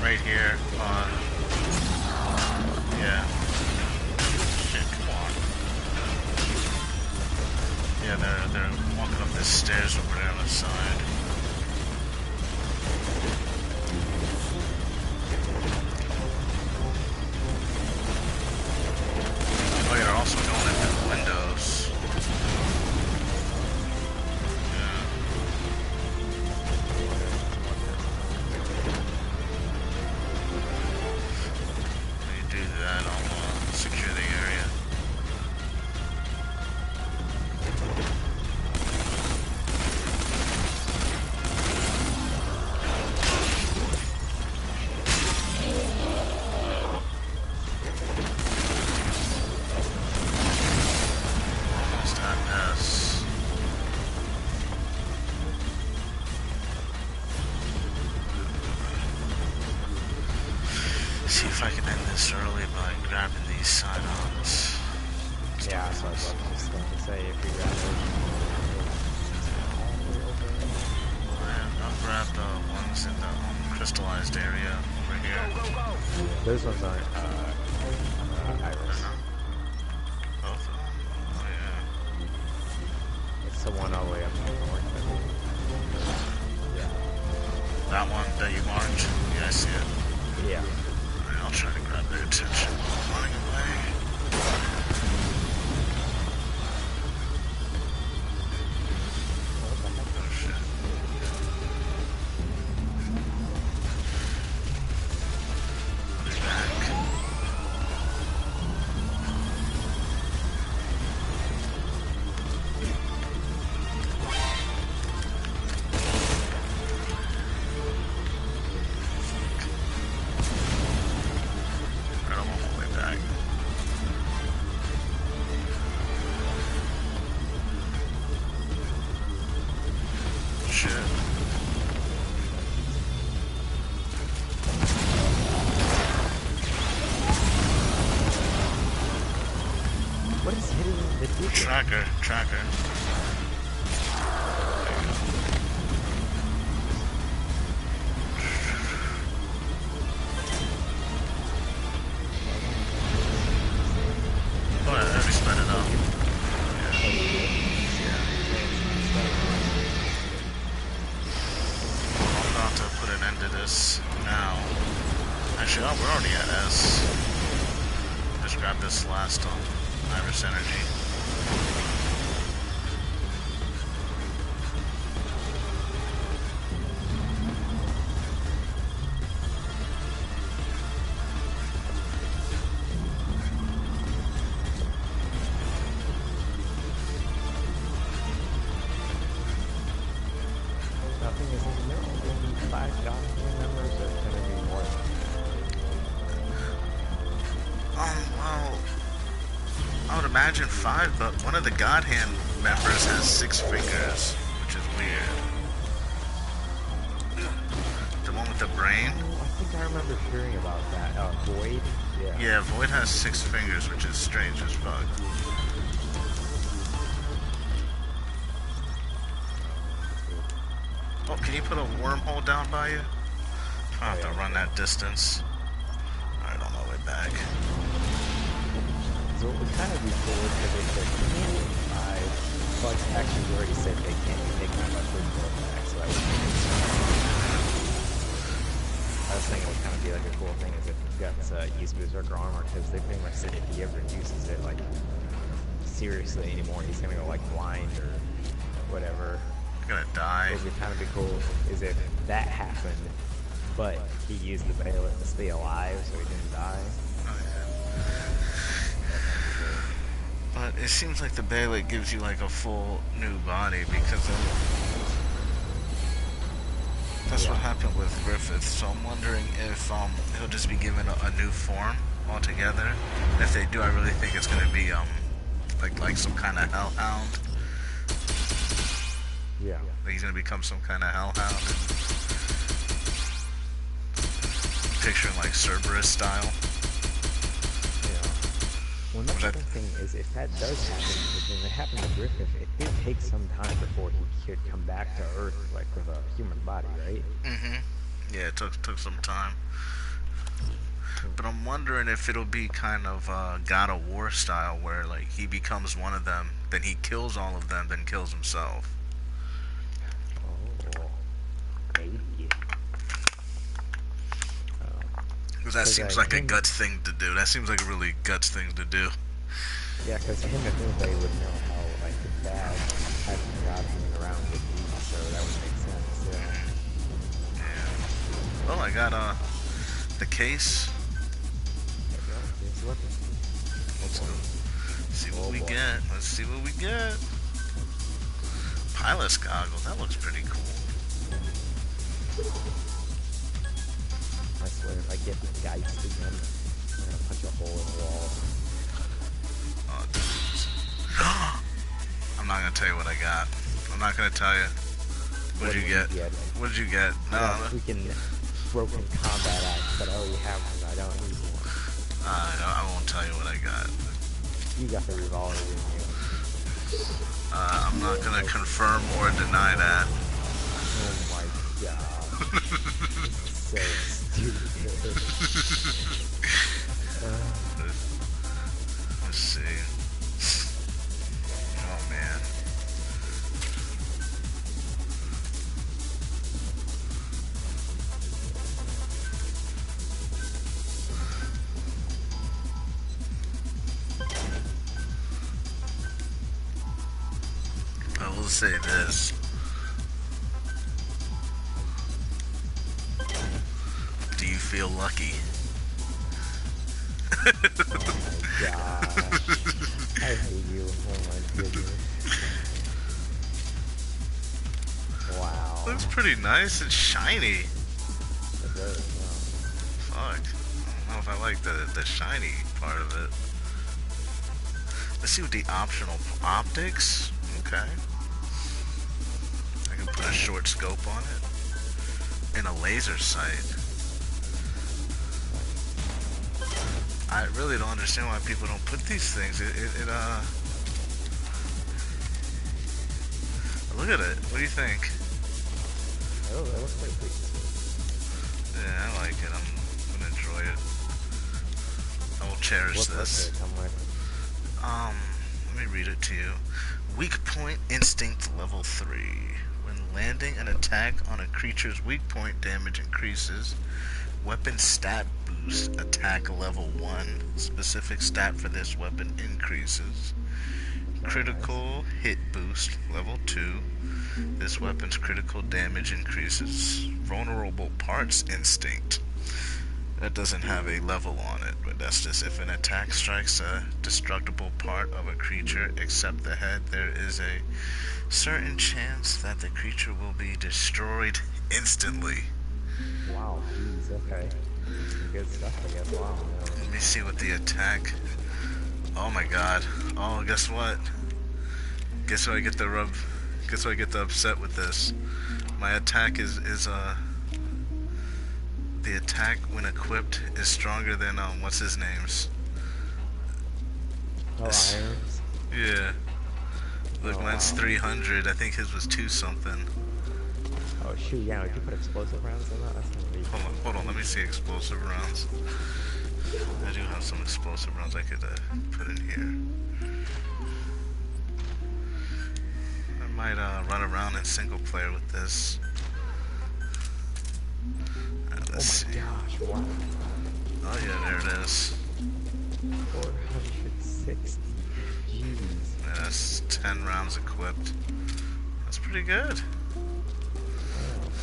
Right here on... Yeah. Shit, come on. Yeah, they're walking up the stairs over there on the side. Oh yeah, they're also going into the windows. Secure the area. Almost at S. See if I can end this early by grabbing these sign-ons. Yeah, so I was just going to say, if you grab it. I'll grab the ones in the crystallized area over here. Those ones aren't, Iris. Both of them? Oh yeah. It's the one all the way up to the north, I think. Yeah. That one that you marked? Yeah, I see it. Yeah. Alright, I'll try to grab their attention while running away. Oh shit. I'll be back. Right, I'm on my way back. Shit. What is hitting the dude? Tracker. Oh, I already sped it up. I'm about to put an end to this now. Actually, oh, we're already at S. Just grab this last Iris energy. Nothing is in the middle. We need 5 God Hand members, or it's gonna be more. Well, I would imagine 5, but one of the God Hand members has 6 fingers, which is weird. The one with the brain? I think I remember hearing about that. Void? Yeah. Yeah, Void has 6 fingers, which is strange as fuck. Oh, can you put a wormhole down by you? I have to run that distance. Alright, on my way back. So it would kind of be cool because they said you can't win 5, but actually we already said they can't be taken out by physical attacks, so I was thinking it would kind of be like a cool thing is if Guts use Berserker armor, because they pretty much said if he ever uses it like seriously anymore, he's gonna go like blind or whatever. Gonna die. What would kind of be cool is if that happened, but he used the Bayonet to stay alive so he didn't die. But it seems like the Bayonet gives you like a full new body because that's what happened with Griffith. So I'm wondering if he'll just be given a new form altogether. And if they do, I really think it's gonna be like some kind of hellhound. Yeah. Like he's gonna become some kind of hellhound. Picturing like Cerberus style. Well, another thing is, if that does happen, because when it happened to Griffith, it did take some time before he could come back to Earth, like with a human body, right? Mm-hmm. Yeah, it took some time. But I'm wondering if it'll be kind of God of War style, where like he becomes one of them, then he kills all of them, then kills himself. Oh, maybe. Because that seems like a guts thing to do. That seems like a really guts thing to do. Yeah, because him and Uwe would know how like bad having God hanging around would be, so that would make sense. Yeah. Well, I got the case. Let's go. See what we get. Let's see what we get. Pilot's goggles. That looks pretty cool. I swear, if I get the Geist again, I'm gonna punch a hole in the wall. Oh, dude. I'm not gonna tell you what I got. I'm not gonna tell you. What did you get? What did you get? No. Freaking broken combat axe, but I already have one. I don't need one. I won't tell you what I got. You got the revolver, didn't you? I'm not gonna confirm or deny that. Oh my god. So stupid. Let's see. Oh man. will say this. Do you feel lucky? Oh my gosh. I hate you. Oh my goodness. Wow. Looks pretty nice and shiny. It does, Fuck. I don't know if I like the shiny part of it. Let's see what the optional optics. Okay. I can put a short scope on it. And a laser sight. I really don't understand why people don't put these things. Look at it. What do you think? Oh, that looks pretty sweet. Yeah, I like it. I'm gonna enjoy it. I will cherish What book this. did it come with? Let me read it to you. Weak point instinct level 3. When landing an attack on a creature's weak point, damage increases. Weapon stat boost, attack level 1. Specific stat for this weapon increases. Critical hit boost, level 2. This weapon's critical damage increases. Vulnerable parts instinct. That doesn't have a level on it, but that's just if an attack strikes a destructible part of a creature except the head, there is a certain chance that the creature will be destroyed instantly. Wow, jeez, okay. Some good stuff, I guess. Wow. Let me see what the attack... Oh my god. Oh, guess what? Guess what I get the rub... Guess what I get the upset with this? My attack is the attack when equipped is stronger than what's his name's? Oh, irons? Yeah. Look, Oh, mine's wow. 300. I think his was 2 something. Oh shoot, yeah, we could put explosive rounds in that. That's gonna be... Hold on. Let me see explosive rounds. I do have some explosive rounds I could put in here. I might run around in single player with this. Oh Let's see. my gosh, wow. Oh yeah, there it is. 460. Jeez. Yeah, that's 10 rounds equipped. That's pretty good. Oh,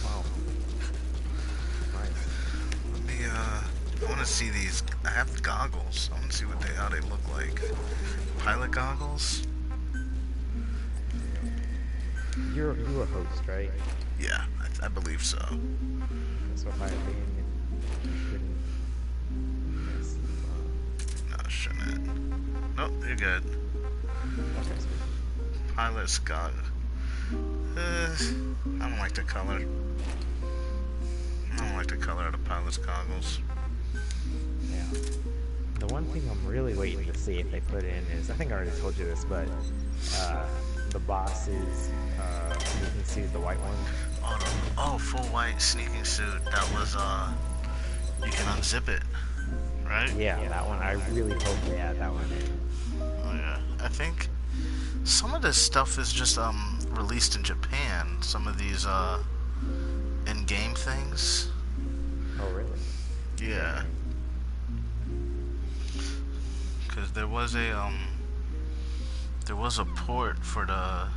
wow. Nice. Let me I want to see these. I have goggles. I want to see how they look like. Pilot goggles. You're a host, right? Yeah, I believe so. That's what my opinion shouldn't miss. No, shouldn't. Nope, you're good. Okay, sweet. Pilot's goggles. I don't like the color. I don't like the color of the pilot's goggles. Yeah. The one thing I'm really waiting to see if they put in is, I think I already told you this, but the boss's sneaking suit, the white one. Oh, full white sneaking suit. That was you can unzip it, right? Yeah, that one. I really hope they add that one in. Oh yeah. I think some of this stuff is just released in Japan. Some of these in-game things. Oh, really? Yeah. Because there was a port for the,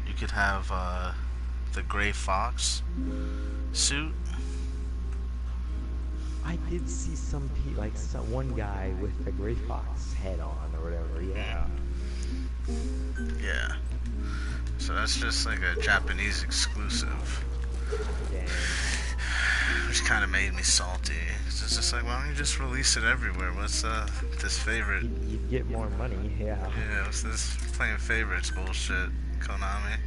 you could have the Gray Fox suit. I did see some one guy with the Gray Fox head on or whatever. Yeah. Yeah. So that's just like a Japanese exclusive. Dang. Which kind of made me salty. It's just like, why don't you just release it everywhere? What's this favorite? You'd get more money. Yeah. Yeah, what's this playing favorites bullshit, Konami?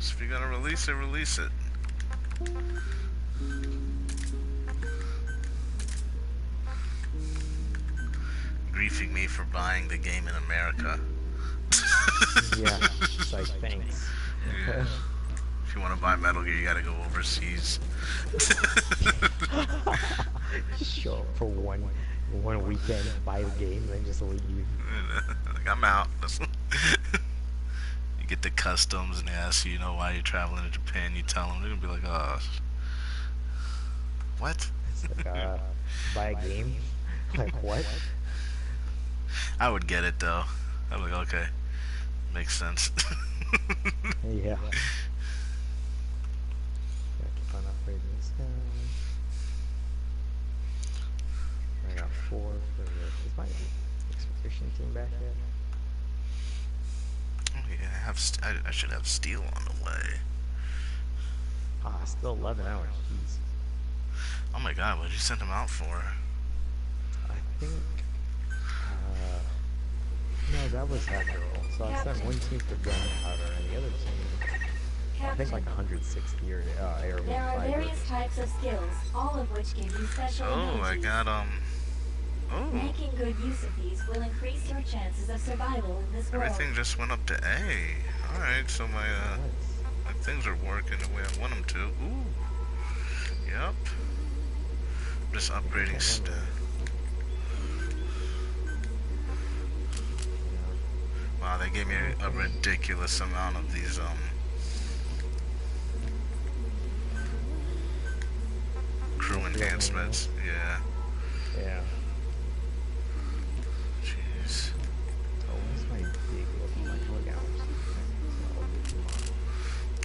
So if you're gonna release it, release it. Griefing me for buying the game in America. Yeah. It's like, thanks. Yeah. If you want to buy Metal Gear, you gotta go overseas. Just show up for one weekend, buy the game, and then just leave. Like, I'm out. You get the customs and they ask you, why you're traveling to Japan. You tell them, they're gonna be like, oh, what? It's like, buy a game? Like, what? I would get it though. I'm like, okay. Makes sense. Yeah. Gotta keep on upgrading this guy. I got 4 for this. Is my expedition team back yet? Oh yeah, I should have steel on the way. Ah, still 11 hours. Jeez. Oh my god, what did you send him out for? I think. No, that was after all. So I sent one team for gunpowder and the other team, I think like 160 airborne There are fiber. various types of skills, all of which give you special Oh, I abilities. got Oh, Making good use of these will increase your chances of survival in this world. everything just went up to A. All right, so Nice. my things are working the way I want them to. Ooh. Yep. Just upgrading stuff. Wow, they gave me a ridiculous amount of these crew enhancements. Yeah. Yeah. Jeez. Oh, what's my big looking like? Look out.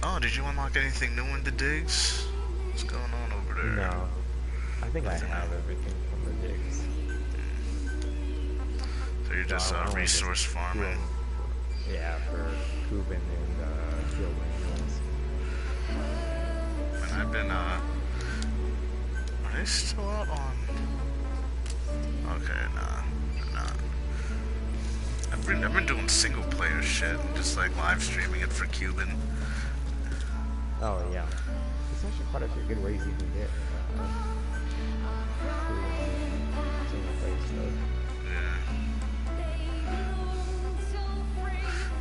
Oh, did you unlock anything new in the digs? What's going on over there? No. I think I have everything from the digs. So you're just I wanna resource just farming. Yeah, for Cuban and field animals. And I've been are they still out on? Okay, nah. I've been doing single player shit and just like live streaming it for Cuban. Oh yeah, there's actually quite a few good ways you can get single player stuff. Yeah.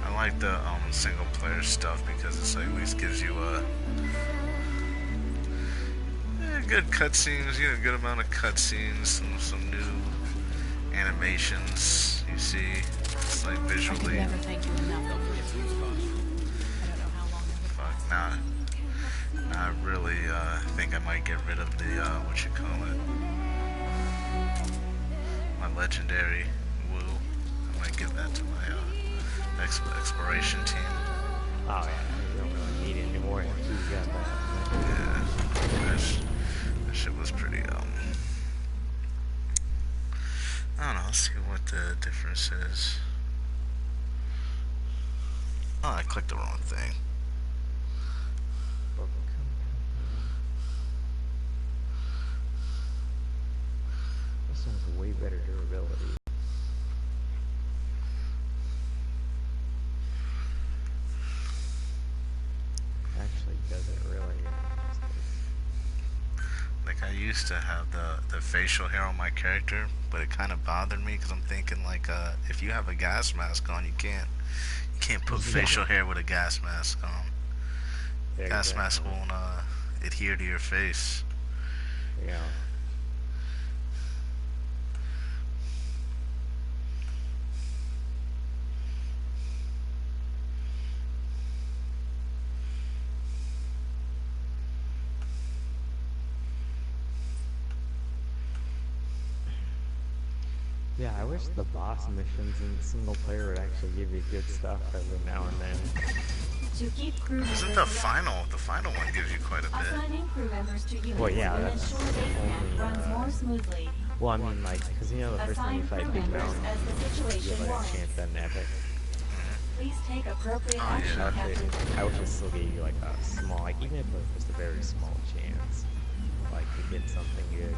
I like the single player stuff because it's like at least gives you a good cutscenes, you know, good amount of cutscenes, some new animations you see. It's like I can visually. never thank you enough though for your food. I don't know how long it would Fuck, nah. I really think I might get rid of the what you call it, my legendary woo. I might give that to my exploration team. Oh yeah, you don't really need it anymore after you got that. Yeah, that shit was pretty I don't know. Let's see what the difference is. Oh, I clicked the wrong thing. This one's way better durability. Actually, doesn't really. Like I used to have the facial hair on my character, but it kind of bothered me because I'm thinking like if you have a gas mask on, you can't put facial hair with a gas mask on. Yeah, Gas exactly. mask won't adhere to your face. Yeah. Yeah, I wish the boss missions in single player would actually give you good stuff every now and then. To keep crew members Isn't the final one gives you quite a bit? assigning crew members to units Well, yeah, will that's ensure base camp only, runs more smoothly. Well, I mean, like, because you know the first time you Assign fight crew Big members Mountain, as the you situation have like a warrants. chance at an epic. Please take appropriate Oh, action, yeah. Captain. I wish it still gave you like a small, like even if it was just a very small chance, like to get something good.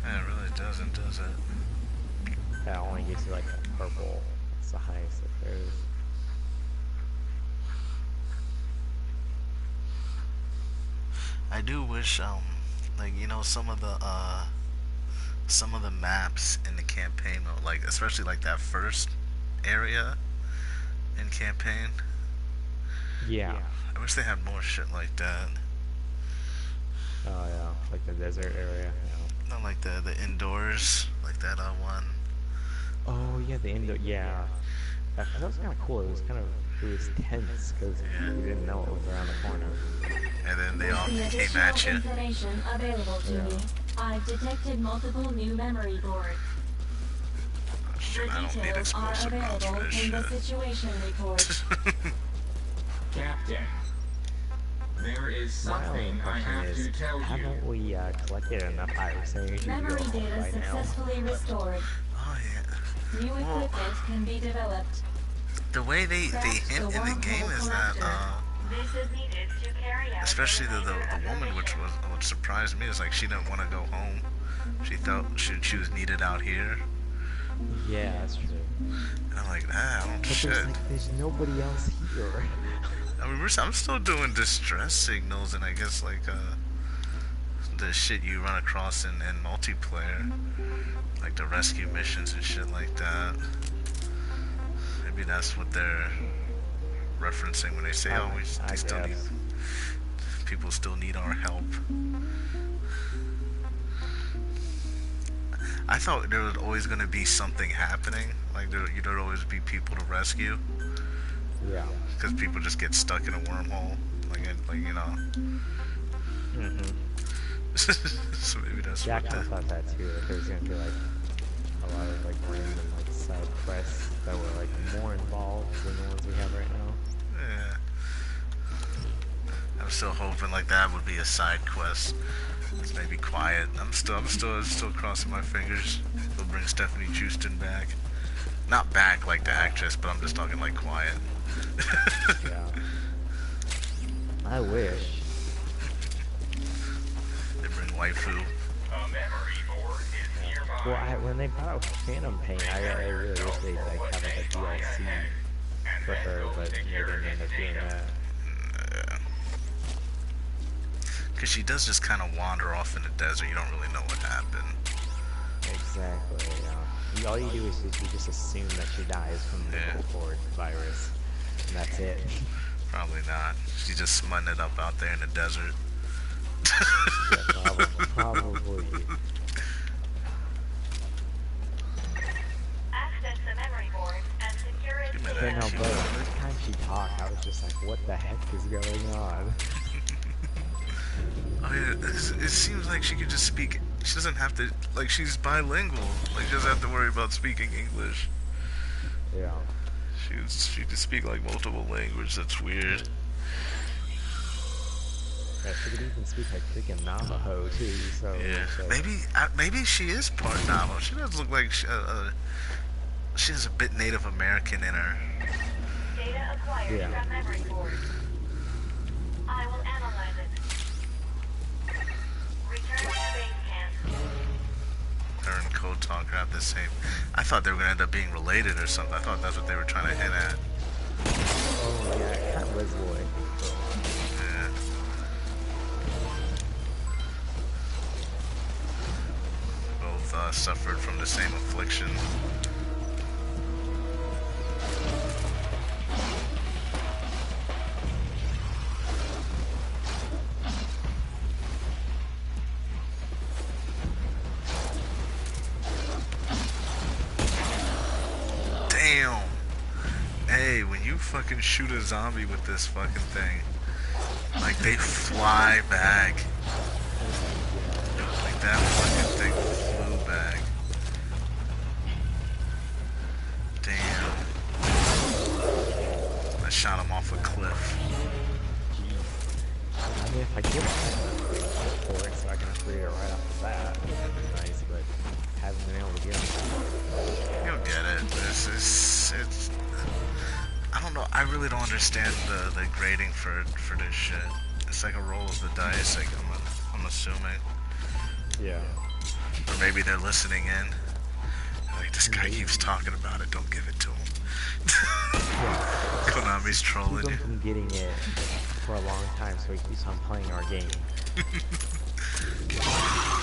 Yeah, it really doesn't, does it? That only gives you like a purple. It's the highest that there is. I do wish like you know some of the maps in the campaign mode, like especially like that first area in campaign. Yeah. I wish they had more shit like that. Oh yeah, like the desert area. Yeah. Not like the indoors, like that one. Oh yeah, the indoor. Yeah. That was kind of cool. It was tense because Yeah. you didn't know what was around the corner. And then they all The came additional at you. information available to Yeah. me. I've detected multiple new memory boards. question. I don't need Details are explosive rounds for available this in the shit. situation report. Captain, there is My only something I question have is, to tell you. haven't we collected enough iris energy to go Memory home data by now? successfully restored. Oh yeah. New Well, equipment can be developed. the way they Craft hint the in the game wormhole is that collector. This is needed to carry out especially the remainder of woman, which mission. was what surprised me, is like she didn't want to go home. She thought she was needed out here. Yeah, that's true. And I'm like, I don't But shit. there's nobody else here. I mean, I'm still doing distress signals, and I guess like the shit you run across in multiplayer, like the rescue missions and shit like that. Maybe that's what they're referencing when they say, "Oh, I they still need guess. people still need our help." I thought there was always going to be something happening, like there'd always be people to rescue, Yeah. because people just get stuck in a wormhole, like you know. Mm-hmm. So maybe that's Yeah, I what kind of the. thought that too. That there's gonna be like a lot of like random like side quests that were like more involved than the ones we have right now. Yeah. I'm still hoping like that would be a side quest. It's maybe quiet. I'm still crossing my fingers. They'll bring Stephanie Houston back. Not back like the actress, but I'm just talking like quiet. Yeah. I wish. They bring waifu. A memory board is nearby. Well, when they brought out Phantom Pain, I really wish they'd like have like a DLC for her, but they didn't end up doing that. Yeah. Because she does just kind of wander off in the desert. You don't really know what happened. Exactly. Yeah. All you do is you just assume that she dies from the Yeah. cord virus, and that's it. Probably not. She's just smutting it up out there in the desert. Yeah, probably. Access the memory board and secure its Give me But that no, cue. but the first time she talked, I was just like, what the heck is going on? Oh yeah, it seems like she could just speak. She doesn't have to. Like she's bilingual. Like she doesn't have to worry about speaking English. Yeah. She can speak like multiple languages. That's weird. Yeah, she could even speak like freaking Navajo too, so Yeah, it's like, maybe she is part Navajo. She does look like she has a bit Native American in her. data acquired Yeah. from memory board. I will analyze it. Return to base camp. Her and Code Talker have the same. I thought they were gonna end up being related or something. I thought that's what they were trying to hint at. oh yeah, it kind of was boy. Yeah. Both suffered from the same affliction. Damn. Hey, when you fucking shoot a zombie with this fucking thing, like they fly back. Like that fucking thing flew back. Damn. I shot him off a cliff. I mean, if I get one for it, so I can upgrade it right off the bat, that'd be nice, but haven't been able to get it. You'll get it. It's I don't know. I really don't understand the grading for this shit. It's like a roll of the dice. Like I'm assuming, Yeah. or maybe they're listening in. Like this guy keeps talking about it. Don't give it to him. Konami's trolling Keep you. him from getting it for a long time, so he keeps on playing our game.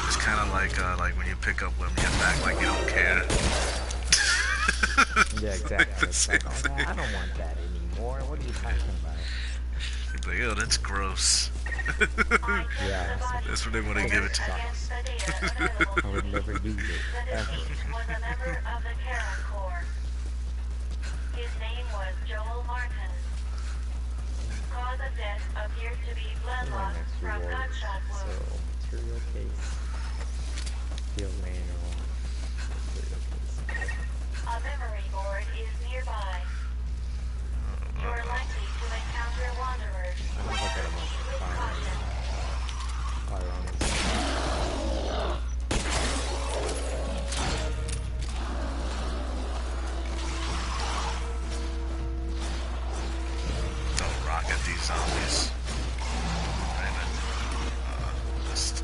It's kind of like when you pick up women, you act like you don't care. Yeah, exactly. It's like, oh, I don't want that anymore. What are you talking about? You're like, yo, that's gross. Yeah, That's what they want to give it to. Against the data available I to would me. never use it, The ever. deceased was a member of the Karen Corps. His name was Joel Martin. Cause of death appears to be blood My loss next from reward. gunshot So, wounds. material case, field manual, material case. A memory board is nearby. You're likely to encounter wanderers. I'm gonna look at him Proceed with on caution. fire on this. Don't rocket these zombies. Right list.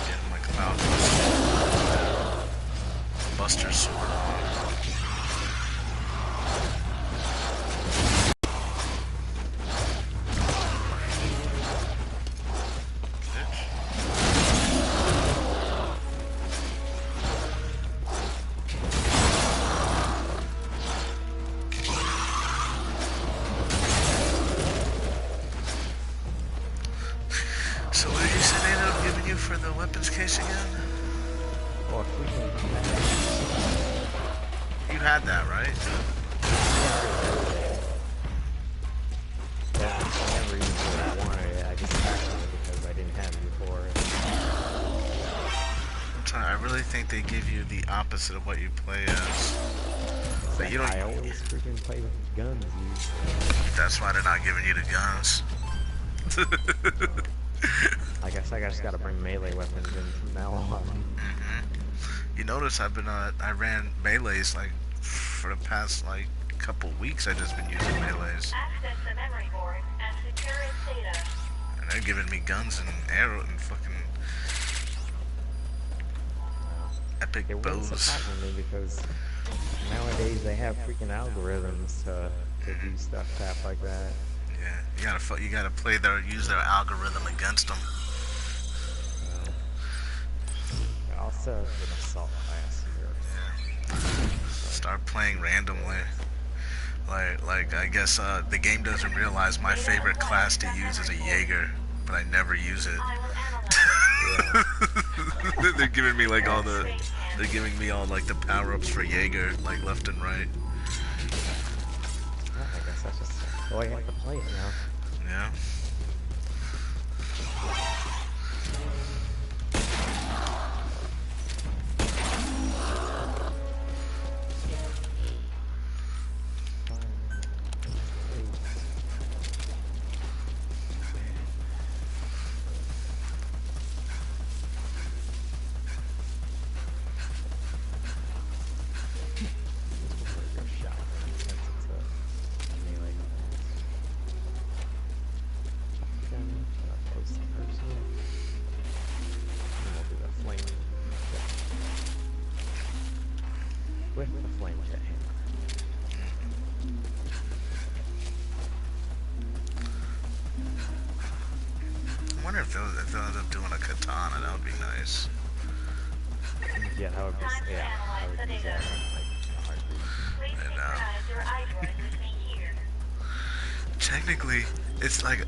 Getting my cloud buster sword on. So what did you say they ended up giving you for the weapons case again? Oh, freaking You had that, right? yeah, I never even really wanted it. I just packed it because I didn't have it before. I'm telling you, I really think they give you the opposite of what you play as. But you don't. I always freaking play with guns, you. That's why they're not giving you the guns. I guess I just gotta bring melee weapons in from now on. You notice I ran melees like for the past like couple weeks. I just been using melees, Access the memory board and secure its data. and they're giving me guns and arrow and fucking epic It wouldn't bows. surprise me because nowadays they have freaking algorithms to do stuff like that. Yeah, you gotta use their algorithm against them. I'll set up an assault class here. Start playing randomly. Like I guess the game doesn't realize my favorite class to use is a Jaeger, but I never use it. I will analyze. They're giving me like they're giving me all like the power-ups for Jaeger, like left and right. Well, I guess that's just the way I have to play it now. Yeah. With the flame jet hammer. I wonder if they'll end up doing a katana. That would be nice. Yeah, that would be. Yeah, I would use that in, like a heartbeat. Please And, synchronize your iDroid with me here. Technically, it's like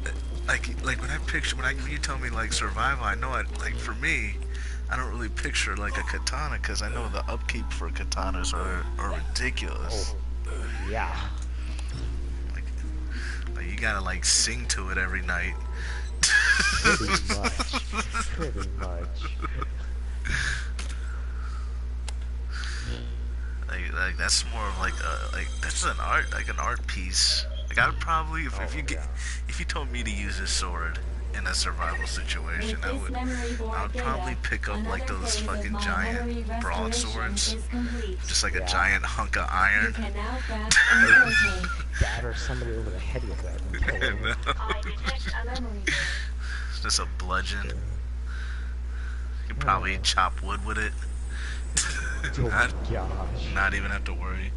when you tell me like survival, I know like for me, I don't really picture like a katana because I know the upkeep for katanas are ridiculous. Oh, yeah. Like you gotta like sing to it every night. Pretty much. Pretty much. Like that's more of like that's an art piece. Like I would probably if you told me to use this sword in a survival situation, With I this would memory board data, probably pick up like another those phase of fucking my memory giant restoration broadswords, is complete. just like a Yeah. giant hunk of You iron. can now craft a rotate. Batter somebody over the head with that. And kill them. I detect a memory board. It's just a bludgeon. You could probably chop wood with it. Oh my not, gosh. not even have to worry.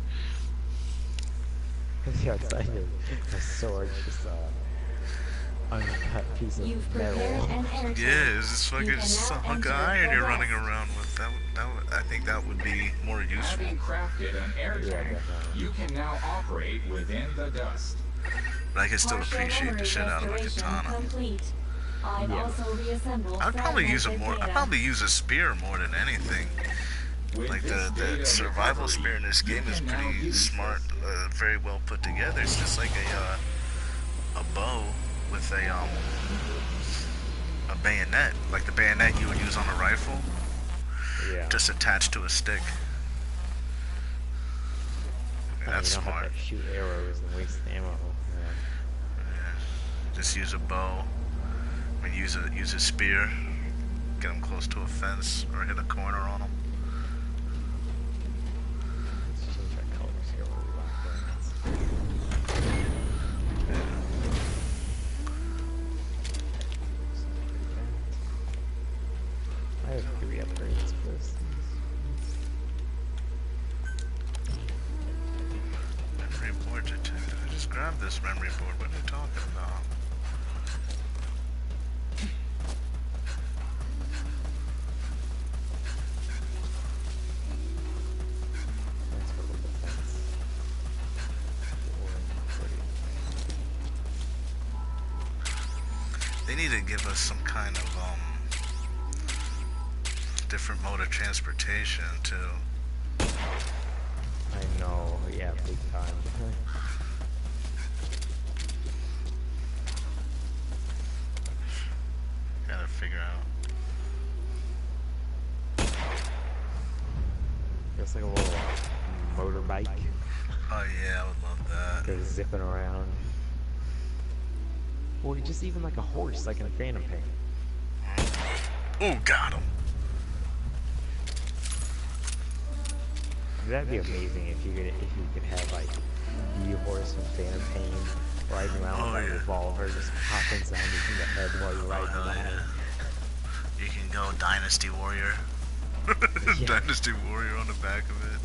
Yeah, it's like a sword, just a uncut piece of You've prepared metal. an air tank. Yeah, it's just You fucking can just a now hunk of enter iron the you're running dust. around with. I think that would be more useful. Having crafted an air Yeah, tank, definitely. you can now operate within the dust. but I can still Partial appreciate the memory shit out of a restoration katana. complete. I've Yeah. also reassembled I'd probably use a fragmented more. I'd data. probably use a spear more than anything. Like the survival spear in this game is pretty smart, very well put together. It's just like a bow with a bayonet, like the bayonet you would use on a rifle, Yeah. just attached to a stick. I mean, that's You don't smart. have to shoot arrows and waste ammo. Yeah. Just use a bow. I mean, use a spear. Get them close to a fence or hit a corner on them. Let's change our colors here where we lock buttons. I have 3 upgrades for this. Memory board detected. I just grabbed this memory board. What are you talking about? That's for the defense. They need to give us some kind of different mode of transportation too. I know, yeah, big time. Gotta figure out. It's like a little motorbike. Oh yeah, I would love that. Goes zipping around. Or just even like a horse, like in Phantom Pain. Ooh, got him. That'd be amazing if you could have like the horse from Phantom Pain riding around Oh, with like a yeah. revolver, just popping zombies in the head while you're Oh, riding hell around. yeah. You can go Dynasty Warrior. Yeah. Dynasty Warrior on the back of it.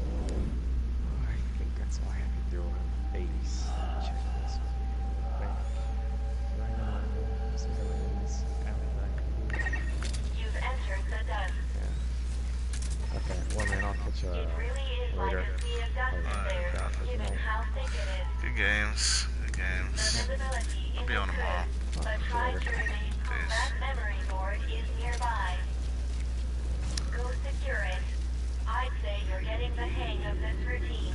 I think that's all I have to do on base. Check this one real quick. Right on. This is everything's out of that. You've entered the dust. Yeah. Okay, well man, I'll catch you It really is like later. a sea of dust in there, Alright, given tonight. how thick it is. Good games. Good The games. visibility I'll be isn't on tomorrow. good, but try to remain calm. Peace. That memory board is nearby. Go secure it. I'd say you're getting the hang of this routine.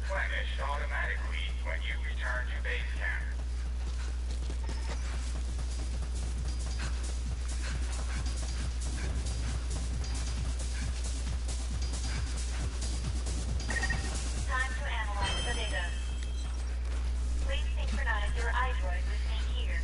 replenished automatically when you return to base camp. Time to analyze the data. Please synchronize your iDroid with me here.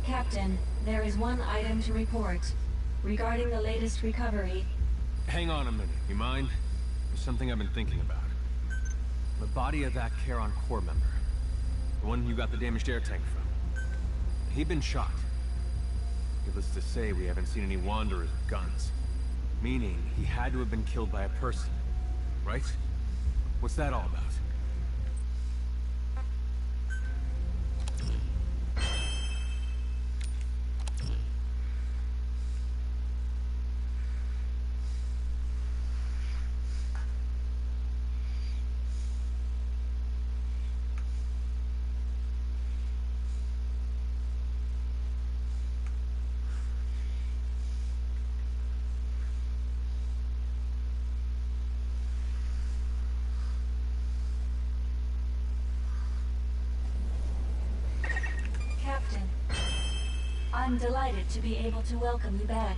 Captain, there is one item to report. Regarding the latest recovery, Hang on a minute, you mind? There's something I've been thinking about. The body of that Charon Corps member. The one you got the damaged air tank from. He'd been shot. Needless to say, we haven't seen any wanderers with guns. Meaning, he had to have been killed by a person. Right? What's that all about? Captain, I'm delighted to be able to welcome you back.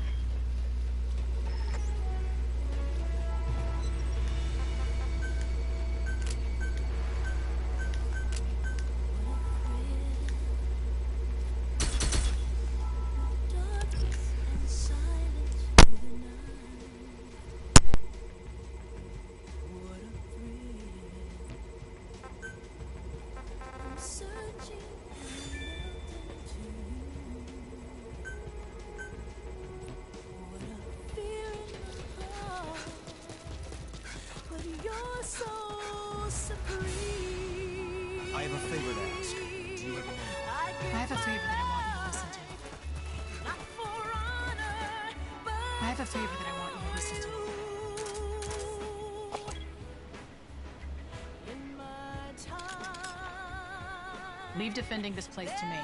I have a favor to ask. Do you have a moment? I have a favor that I want you to listen to. I have a favor that I want you to listen to. Leave defending this place to me.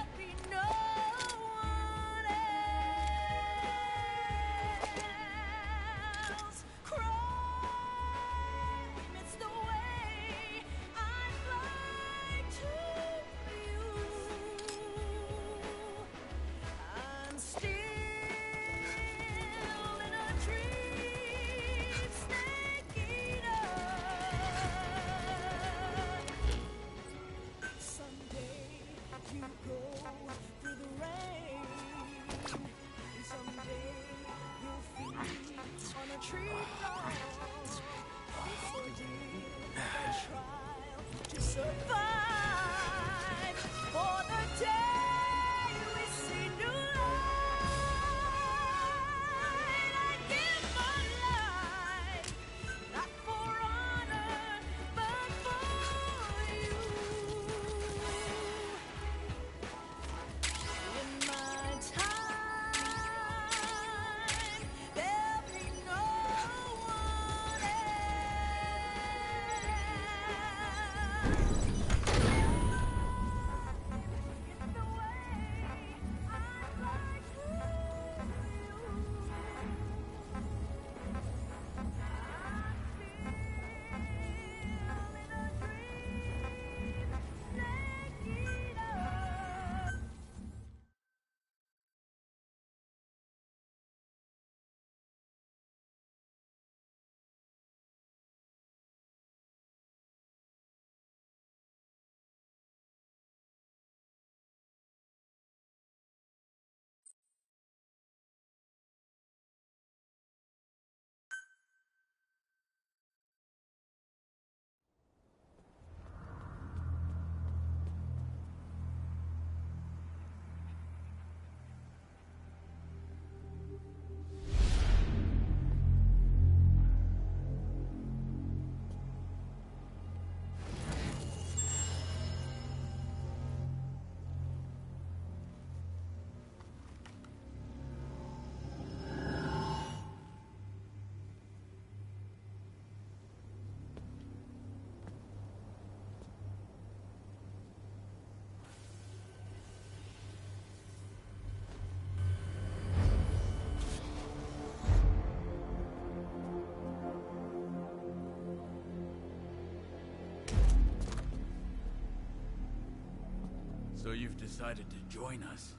you've decided to join us.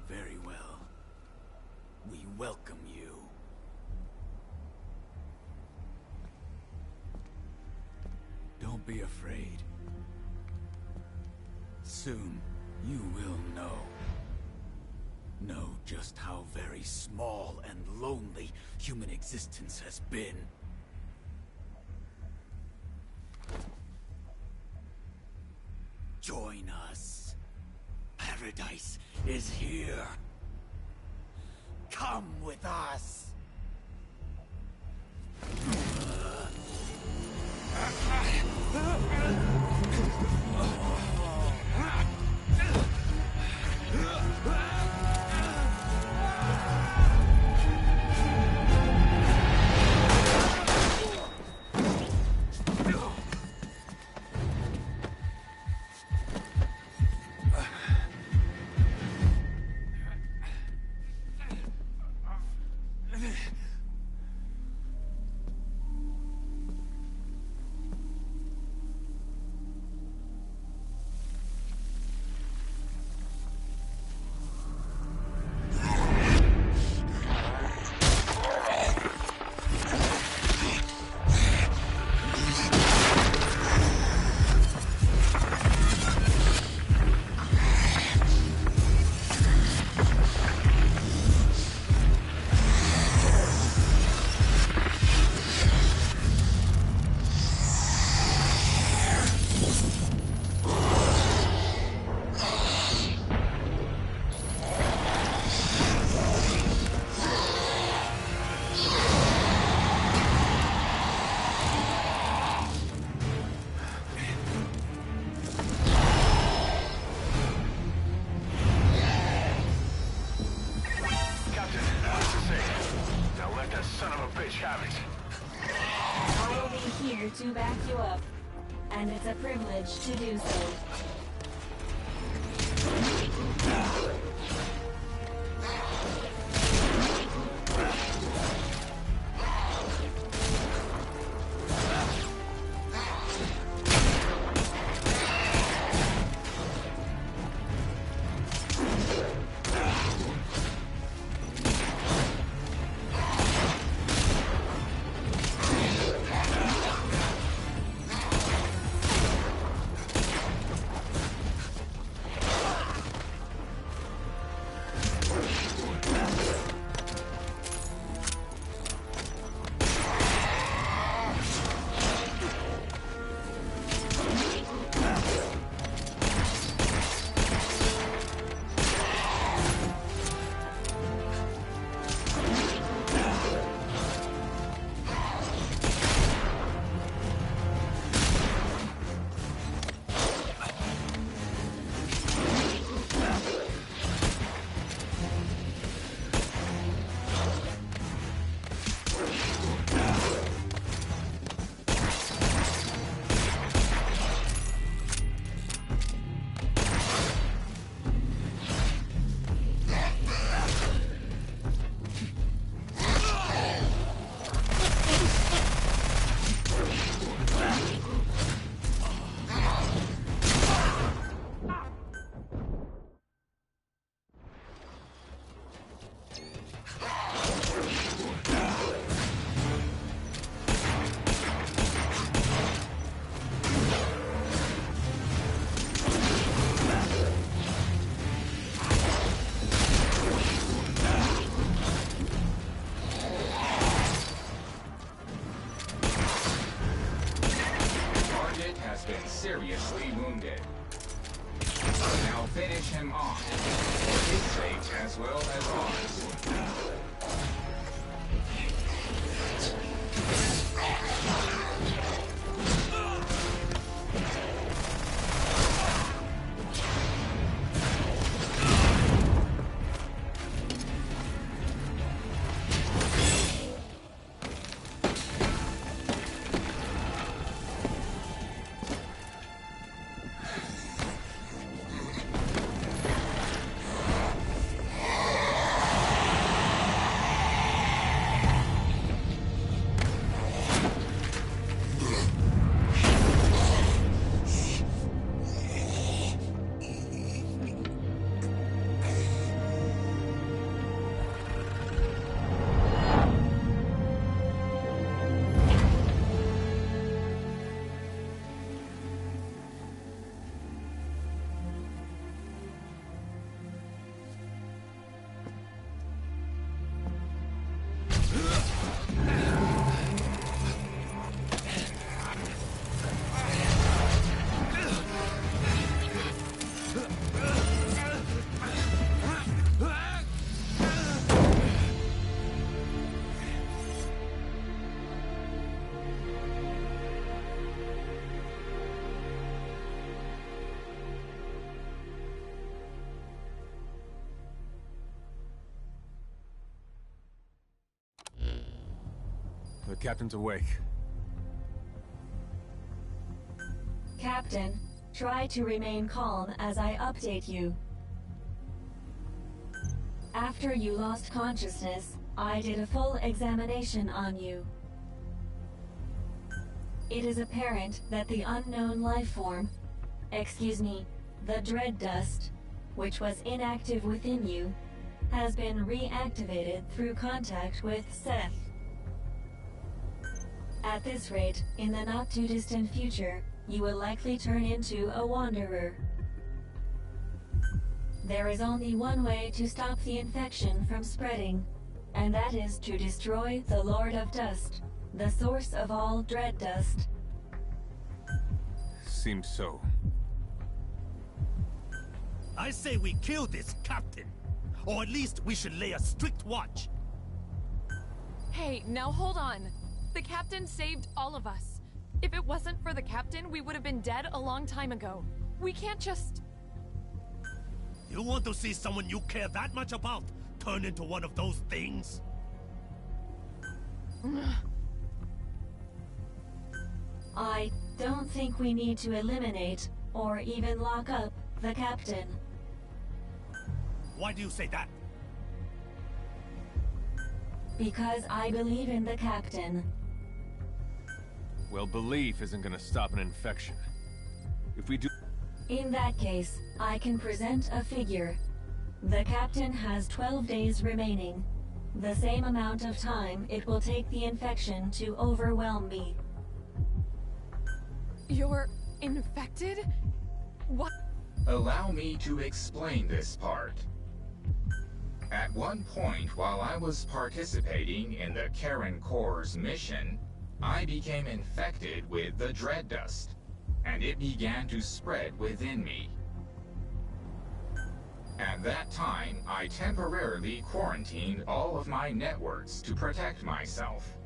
Very well. We welcome you. Don't be afraid. Soon, you will know. Know just how very small and lonely human existence has been. Join us. Paradise is here. Come with us. I will be here to back you up, and it's a privilege to do so. The captain's awake. Captain, try to remain calm as I update you. After you lost consciousness, I did a full examination on you. It is apparent that the unknown life form, the dread dust, which was inactive within you, has been reactivated through contact with Seth. At this rate, in the not-too-distant future, you will likely turn into a wanderer. There is only one way to stop the infection from spreading, and that is to destroy the Lord of Dust, the source of all dread dust. Seems so. I say we kill this captain, or at least we should lay a strict watch. Hey, now hold on. The captain saved all of us. If it wasn't for the captain, we would have been dead a long time ago. We can't just... You want to see someone you care that much about turn into one of those things? I don't think we need to eliminate, or even lock up, the captain. Why do you say that? Because I believe in the captain. Well, belief isn't gonna stop an infection. If we do... In that case, I can present a figure. The captain has 12 days remaining. The same amount of time it will take the infection to overwhelm me. You're infected? What? Allow me to explain this part. At one point while I was participating in the Karen Corps' mission, I became infected with the dread dust, and it began to spread within me. At that time, I temporarily quarantined all of my networks to protect myself.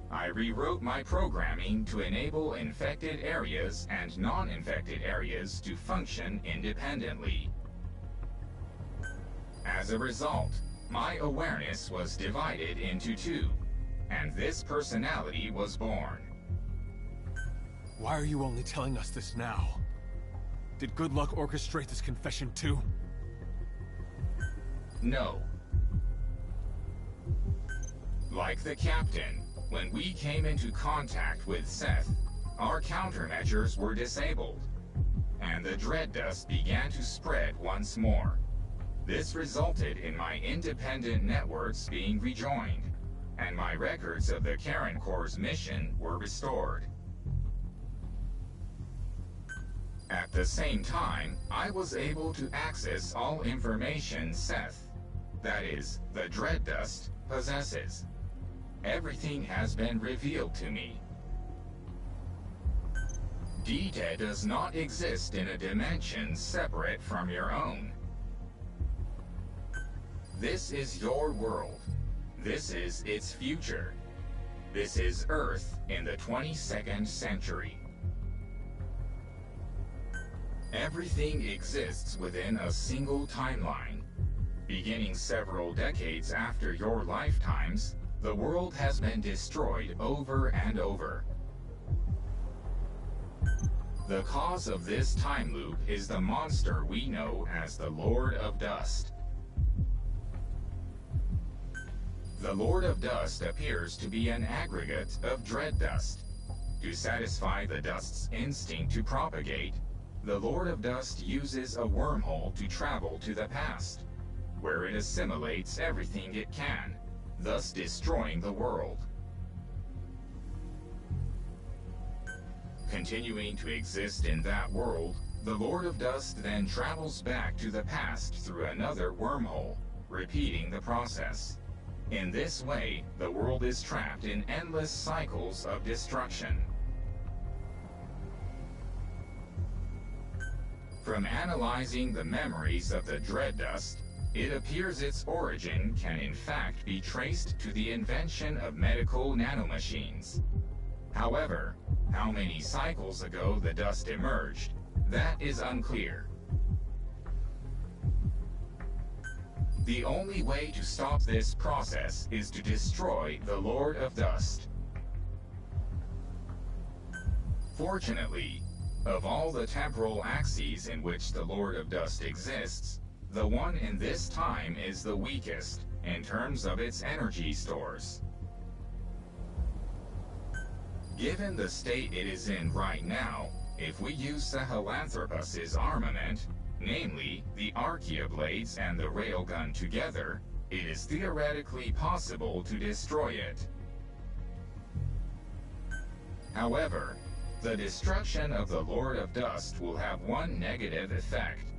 I rewrote my programming to enable infected areas and non-infected areas to function independently. As a result, my awareness was divided into two, and this personality was born. Why are you only telling us this now? Did Good Luck orchestrate this confession too? No. Like the captain, when we came into contact with Seth, our countermeasures were disabled, and the dread dust began to spread once more. This resulted in my independent networks being rejoined, and my records of the Karen Corps' mission were restored. At the same time, I was able to access all information Seth, that is, the dread dust, possesses. Everything has been revealed to me. Dita does not exist in a dimension separate from your own. This is your world. This is its future. This is Earth in the 22nd century. Everything exists within a single timeline. Beginning several decades after your lifetimes, the world has been destroyed over and over. The cause of this time loop is the monster we know as the Lord of Dust. The Lord of Dust appears to be an aggregate of dread dust. To satisfy the dust's instinct to propagate, the Lord of Dust uses a wormhole to travel to the past, where it assimilates everything it can, thus destroying the world. Continuing to exist in that world, the Lord of Dust then travels back to the past through another wormhole, repeating the process. In this way, the world is trapped in endless cycles of destruction. From analyzing the memories of the dread dust, it appears its origin can in fact be traced to the invention of medical nanomachines. However, how many cycles ago the dust emerged, that is unclear. The only way to stop this process is to destroy the Lord of Dust. Fortunately, of all the temporal axes in which the Lord of Dust exists, the one in this time is the weakest in terms of its energy stores. Given the state it is in right now, if we use Sahelanthropus's armament, namely the Archaea blades and the railgun together, it is theoretically possible to destroy it. However, the destruction of the Lord of Dust will have one negative effect.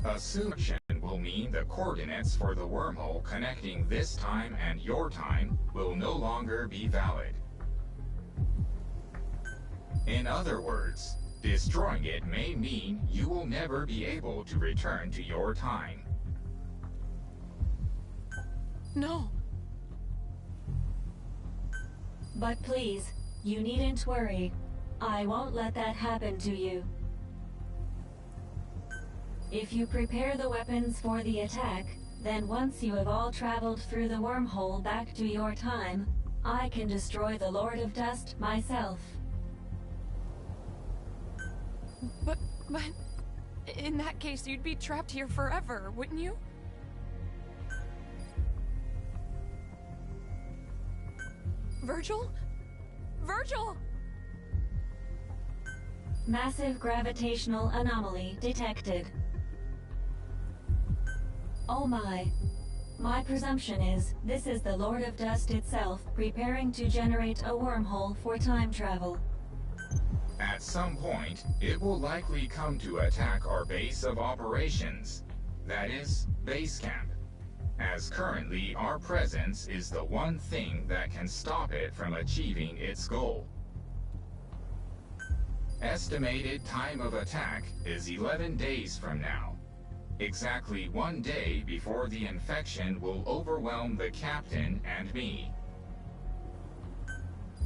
Assumption will mean the coordinates for the wormhole connecting this time and your time will no longer be valid. In other words, destroying it may mean you will never be able to return to your time. No. But please, you needn't worry. I won't let that happen to you. If you prepare the weapons for the attack, then once you have all traveled through the wormhole back to your time, I can destroy the Lord of Dust myself. But in that case, you'd be trapped here forever, wouldn't you? Virgil? Virgil! Massive gravitational anomaly detected. Oh my. My presumption is, this is the Lord of Dust itself preparing to generate a wormhole for time travel. At some point, it will likely come to attack our base of operations, that is, base camp, as currently our presence is the one thing that can stop it from achieving its goal. Estimated time of attack is 11 days from now. Exactly 1 day before the infection will overwhelm the captain and me.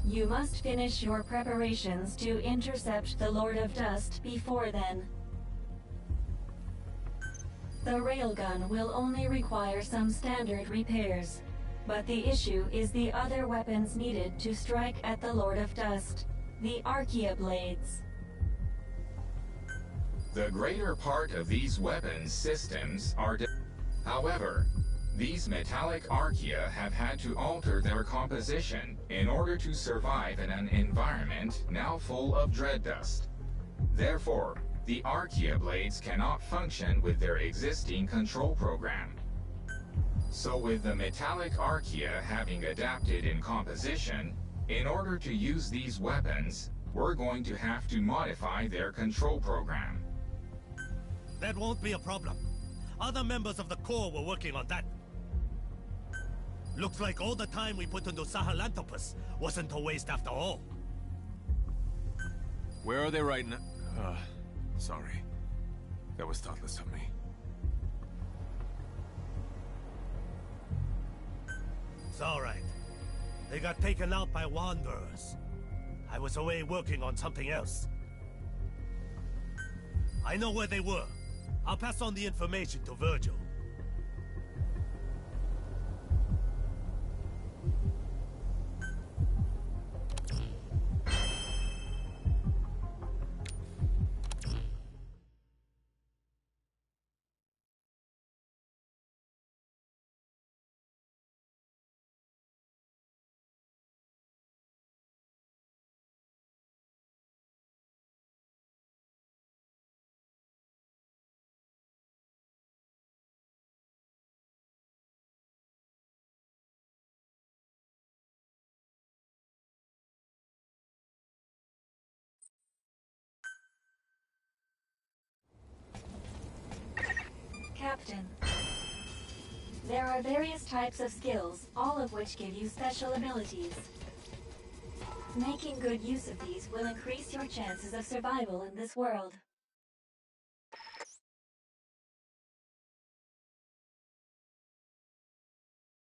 You must finish your preparations to intercept the Lord of Dust before then. The railgun will only require some standard repairs, but the issue is the other weapons needed to strike at the Lord of Dust, the Archaea blades. The greater part of these weapons systems are however, these metallic Archaea have had to alter their composition in order to survive in an environment now full of dread dust. Therefore, the Archaea blades cannot function with their existing control program. So with the metallic Archaea having adapted in composition, in order to use these weapons, we're going to have to modify their control program. That won't be a problem. Other members of the Corps were working on that. Looks like all the time we put into Sahelanthropus wasn't a waste after all. Where are they right now? Sorry. That was thoughtless of me. It's alright. They got taken out by wanderers. I was away working on something else. I know where they were. I'll pass on the information to Virgil. Captain, there are various types of skills, all of which give you special abilities. Making good use of these will increase your chances of survival in this world.